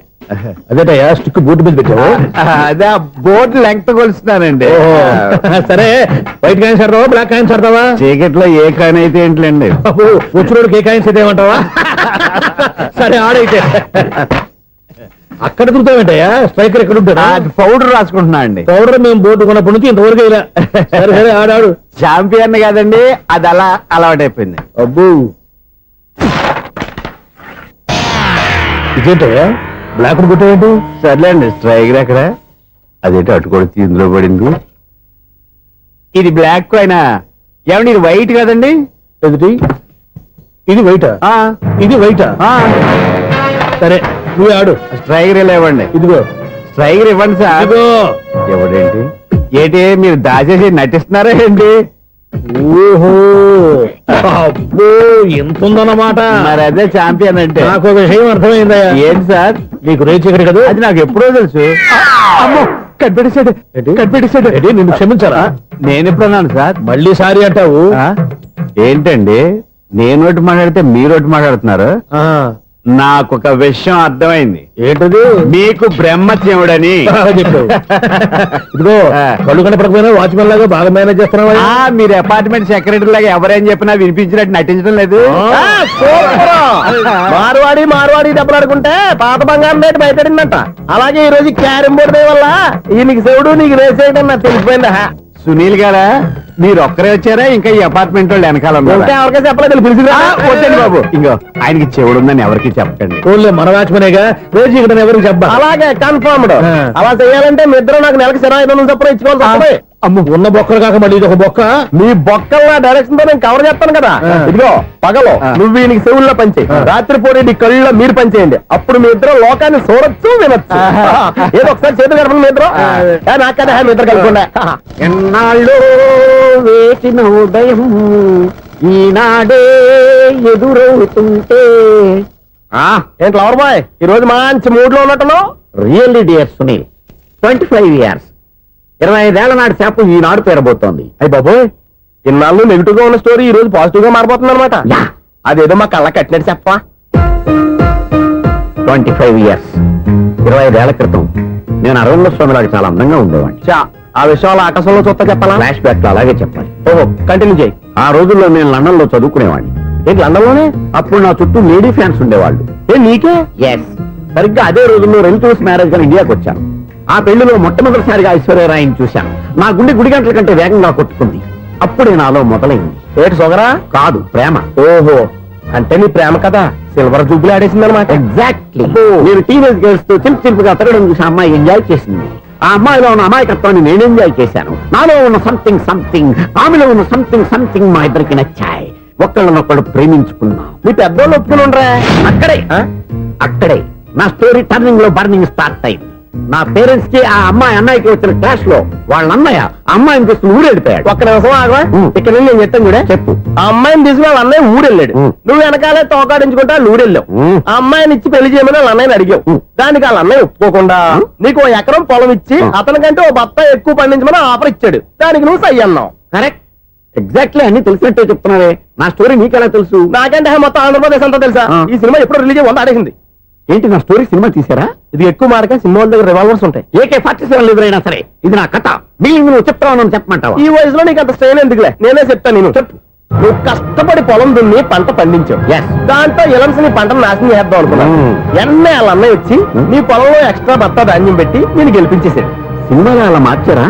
అదేటయ్యా స్టిక్ బూట్ మీద పెట్టావు? అదే బోర్డు లెంగ్త్ కొలుస్తున్నానండి. సరే, వైట్ కాయిన్స్ ఆడతావా బ్లాక్ కాయిన్స్ ఆడతావా? చీకట్లో ఏ కాయిన్ అయితే ఏంటండి? వచ్చినోడికి ఏ కాయిన్స్ అయితే ఏమంటావా? సరే ఆడైతే. అక్కడ తిరుగుతావేంటయ్యా? స్ట్రైకర్ ఎక్కడ ఉంటాడా? పౌడర్ రాసుకుంటున్నా అండి. పౌడర్ మేము బోర్డు కొన్నప్పటి నుంచి ఇంతవరకు ఇలా. సరే సరే ఆడాడు. చాంపియన్ కాదండి, అది అలా అలవాటైపోయింది. అబ్బు, ఇదేంటయ్యా బ్లాక్ కొట్టావేంటి? సర్లేండి, స్ట్రైకర్ ఎక్కడ? అదేంటి అటుకొడితే ఇందులో పడింది. ఇది బ్లాక్ కాయిన్. ఏమండి ఇది వైట్ కదండి? ఎదుటి ఇది వైటా? ఇది వైటా? సరే నువ్వు ఆడు. స్ట్రైకర్ ఇలా ఇవ్వండి. ఇదిగో స్ట్రైకర్ ఇవ్వండి సార్. ఇదిగో. ఎవడేంటి ఏంటి మీరు దాచేసి నటిస్తున్నారా ఏంటి? ఓహో, అబ్బో ఎంత ఉందన్నమాట. మరి అదే ఛాంపియన్ అంటే. నాకు ఒక విషయం అర్థమైందయ్యా. ఏంటి సార్? నీకు రేచి ఇక్కడ కదా? అది నాకు ఎప్పుడో తెలుసు. అమ్మో, కనిపెట్టేశాడు కనిపెట్టేశాడు. నిన్ను క్షమించారా? నేను ఎప్పుడన్నాను సార్? మళ్ళీ సారీ అంటావు? ఏంటండి నేను మాట్లాడితే మీరు మాట్లాడుతున్నారు నాకు ఒక విషయం అర్థమైంది. ఏంటది? మీకు బ్రహ్మత్యముడని చెప్పు. ఇదిగో కళ్ళు కనపడకపోయినా వాచ్మెన్ లాగా బాగా మేనేజ్ చేస్తున్నావా? మీరు అపార్ట్మెంట్ సెక్రటరీ లాగా ఎవరేం చెప్పినా వినిపించినట్టు నటించడం లేదు. మార్వాడి దెబ్బలాడుకుంటే పాత బంగారం రేటు బయటడిందంట. అలాగే ఈ రోజు క్యారం బోర్డు దే వల్ల నీకు శివుడు నీకు రేసేయడం నాకు తెలిసిపోయిందా. సునీల్ గారా, మీరు ఒక్కరే వచ్చారా ఇంకా ఈ అపార్ట్మెంట్ వాళ్ళు వెనకాల ఉన్నారా? ఎవరికీ చెప్పలేదు, పిలిచిరా. వద్దండి బాబు, ఇంకో ఆయనకి చెవుడుందని ఎవరికి చెప్పకండి. ఫోన్లే మన వాచ్మనేగా, రోజు ఇక్కడ ఎవరికి చెప్పా. అలాగే కన్ఫర్మ్డ్. అలా చేయాలంటే మీ ఇద్దరు నాకు నెలకు 500 చొప్పున ఇచ్చుకోవాలి తప్పదు. అమ్మ, ఉన్న బొక్కలు కాక మళ్ళీ ఇది ఒక బొక్క. మీ బొక్కల డైరెక్షన్ తో నేను కవర్ చేస్తాను కదా. ఇదిగో పగలో నువ్వు వీనికి చెవుల్లో పంచే, రాత్రిపూట నీ కళ్ళలో మీరు పనిచేయండి. అప్పుడు మీ ఇద్దరు లోకాన్ని చూడొచ్చు వినొచ్చు. ఏదో ఒకసారి చేతులు గడపండి మీ ఇద్దరు. నాకు కదా మీ ఇద్దరు కలుపుకుండా. ఎన్నాళ్ళు వేసిన ఉదయం ఈనాడే ఎదురవుతుంటే. ఏంటి లవర్ బాయ్, ఈ రోజు మంచి మూడ్ లో ఉన్నట్టున్నావు. రియల్లీ డియర్ సునీల్, 25 years 25 ఏళ్ల నాటి చేప ఈనాడు పేరబోతోంది. అయ్యి బాబోయ్, ఇన్నాళ్ళు నెగిటివ్ గా ఉన్న స్టోరీ ఈ రోజు పాజిటివ్ గా మారిపోతుంది అనమాట. అదేదో మా కళ్ళ కట్టినట్టు చెప్పా. 25 years 25 ఏళ్ల క్రితం నేను అరవింద స్వామి లాగా చాలా అందంగా ఉండేవాడిని. ఆ విషయాలు ఆకాశంలో చూస్తా చెప్పాలా? ఫ్లాష్ బ్యాక్ లో అలాగే చెప్పాలి. ఓహో, కంటిన్యూ చేయి. ఆ రోజుల్లో నేను లండన్ లో చదువుకునేవాడిని. ఏంటి లండన్ లోనే? అప్పుడు నా చుట్టూ లేడీ ఫ్యాన్స్ ఉండేవాళ్ళు. నీకే? ఎస్, సరిగ్గా అదే రోజుల్లో రిలేటివ్స్ మ్యారేజ్ గా ఇండియాకి వచ్చాను. ఆ పెళ్లిలో మొట్టమొదటిసారిగా ఐశ్వర్యరాయని చూశాను. నా గుండె గుడి గంటల కంటే వేగంగా కొట్టుకుంది. అప్పుడే నాలో మొదలైంది. ఏటి సొగరా? కాదు, ప్రేమ. ఓహో, అంటే నీ ప్రేమ కదా సిల్వర్ జూబ్లీ ఆడేసింది అనమాట. ఎగ్జాక్ట్లీ. నేను టీనేజ్ గర్ల్స్ తో చిలుపుగా తిరగడం చూసి అమ్మాయి ఎంజాయ్ చేసింది. ఆ అమ్మాయిలో ఉన్న అమాయకత్వాన్ని నేను ఎంజాయ్ చేశాను. నాలో ఉన్న సంథింగ్ ఆమెలో ఉన్న సంథింగ్ మా ఇద్దరికి నచ్చాయి. ఒక్కళ్ళనొక్కడు ప్రేమించుకున్నాం. మీ పెద్దోళ్ళు ఒప్పుకుని ఉండరా? అక్కడే నా స్టోరీ టర్నింగ్ లో బర్నింగ్ స్టార్ట్ అయింది. నా పేరెంట్స్ కి ఆ అమ్మాయి అన్నయ్యకి వచ్చిన క్లాష్ లో వాళ్ళ అన్నయ్య అమ్మాయిని తీసుకుని ఊరెళ్ళిపోయాడు. ఒక్క నిమిషం ఆగవా? ఇక్కడ నేను చెప్తాను కూడా చెప్పు. ఆ అమ్మాయిని తీసుకుని వాళ్ళ అన్నయ్య ఊరెళ్ళాడు. నువ్వు వెనకాలే తోకాడించుకుంటా ఊరెళ్ళావు. ఆ అమ్మాయిని ఇచ్చి పెళ్లి చేయమని వాళ్ళ అన్నయ్యని అడిగావు. దానికి వాళ్ళ అన్నయ్య ఒప్పుకోకుండా నీకు 1 ఎకరం పొలం ఇచ్చి అతనికంటే 1 బత్త ఎక్కువ పండించమని ఆఫర్ ఇచ్చాడు. దానికి నువ్వు సై అన్నావు. కరెక్ట్, ఎగ్జాక్ట్లీ అన్ని తెలిసినట్టే చెప్తున్నావే. నా స్టోరీ నీకెలా తెలుసు? నాకంటే మొత్తం ఆంధ్రప్రదేశ్ అంతా తెలుసా? ఈ సినిమా ఎప్పుడు రిలీజ్ 100 ఆడేసింది. ఏంటి, నా స్టోరీ సినిమా తీసారా? ఇది ఎక్కువ మార్గా సినిమా వాళ్ళ దగ్గర రివాల్వర్స్ ఉంటాయి. AK-47 ఎదురైనా సరే ఇది నా కథ. మిగిలిన నువ్వు చెప్తావు చెప్పమంటావా? ఈ వయసులో నీకు అంత స్ట్రెయిన్ ఎందుకులే, నేనే చెప్తాను. నేను చెప్పు. నువ్వు కష్టపడి పొలం దున్ని పంట పండించావు. దాంతో ఎలమ్స్ నీ పంటను నాశనం చేద్దాం అనుకున్నావు. ఎన్నే వాళ్ళ అన్నయ్య వచ్చి నీ పొలంలో ఎక్స్ట్రా బత్తా ధాన్యం పెట్టి నేను గెలిపించేసాడు. సినిమాలో అలా మార్చారా?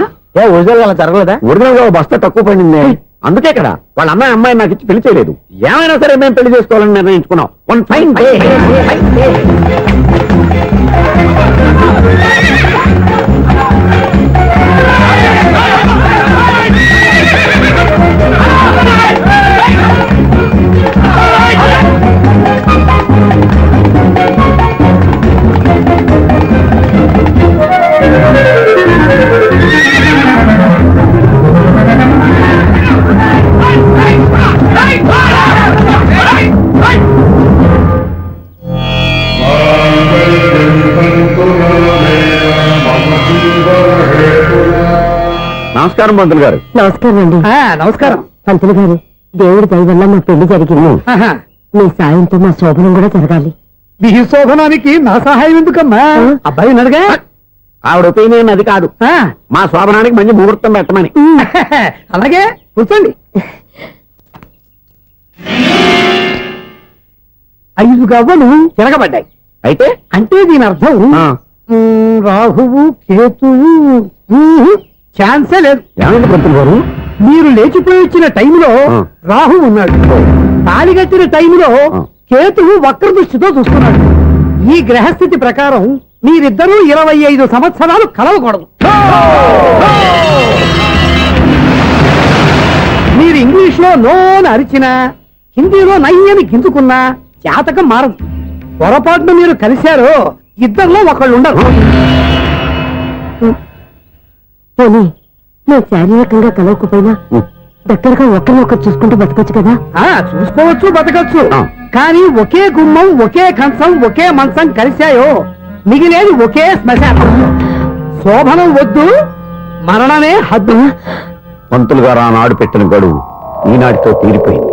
ఒరిజినల్ అలా జరగలేదా? ఒరిజినల్ గా బస్తా తక్కువ పడింది. అందుకే కదా వాళ్ళ అమ్మాయి నాకు ఇచ్చి పెళ్లి చేయలేదు. ఏమైనా సరే మేము పెళ్లి చేసుకోవాలని నిర్ణయించుకున్నాం. One fine day. నమస్కారం పంతులు గారు. నమస్కారం అండి. నమస్కారం పంతులు గారు, దేవుడి దయ వల్ల మా పెళ్లి జరిగింది. మీ సాయంతో మా శోభనం కూడా జరగాలి. మీ శోభనానికి నా సహాయం ఎందుకమ్మా? అబ్బాయి ఉన్నాడుగా. ఆవిడ ఒపీనియన్ అది కాదు. మా శోభనానికి మంచి ముహూర్తం పెట్టమని. అలాగే కూర్చోండి. 5 గవ్వలు తిరగబడ్డాయి. అయితే అంటే దీని అర్థం రాహువు కేతువు ఛాన్సే లేదు. ఏమైంది పంతులు గారు? మీరు లేచిపోయి వచ్చిన టైంలో రాహు ఉన్నాడు. తాళి కట్టిన టైంలో కేతువు వక్ర దృష్టితో చూస్తున్నాడు. ఈ గ్రహస్థితి ప్రకారం మీరిద్దరూ 25 సంవత్సరాలు కలవకూడదు. మీరు ఇంగ్లీష్ లో నోన్ అరిచినా, హిందీలో నయ్యని గింజుకున్నా జాతకం మారదు. పొరపాటున మీరు కలిశారో ఇద్దరిలో ఒకళ్ళు ఉండరు. పోనీ మేము శారీరకంగా కలవకపోయినా దగ్గరగా ఒకరినొకరు చూసుకుంటూ బతకొచ్చు కదా? చూసుకోవచ్చు, బతకచ్చు. కానీ ఒకే గుమ్మం, ఒకే కంచం, ఒకే మంచం కలిశాయో మిగిలేది ఒకే శ్మశానం. శోభనం వద్దు, మరణమే హద్దు. పంతులు గారు ఆనాడు పెట్టిన గడువు ఈనాటితో తీరిపోయింది.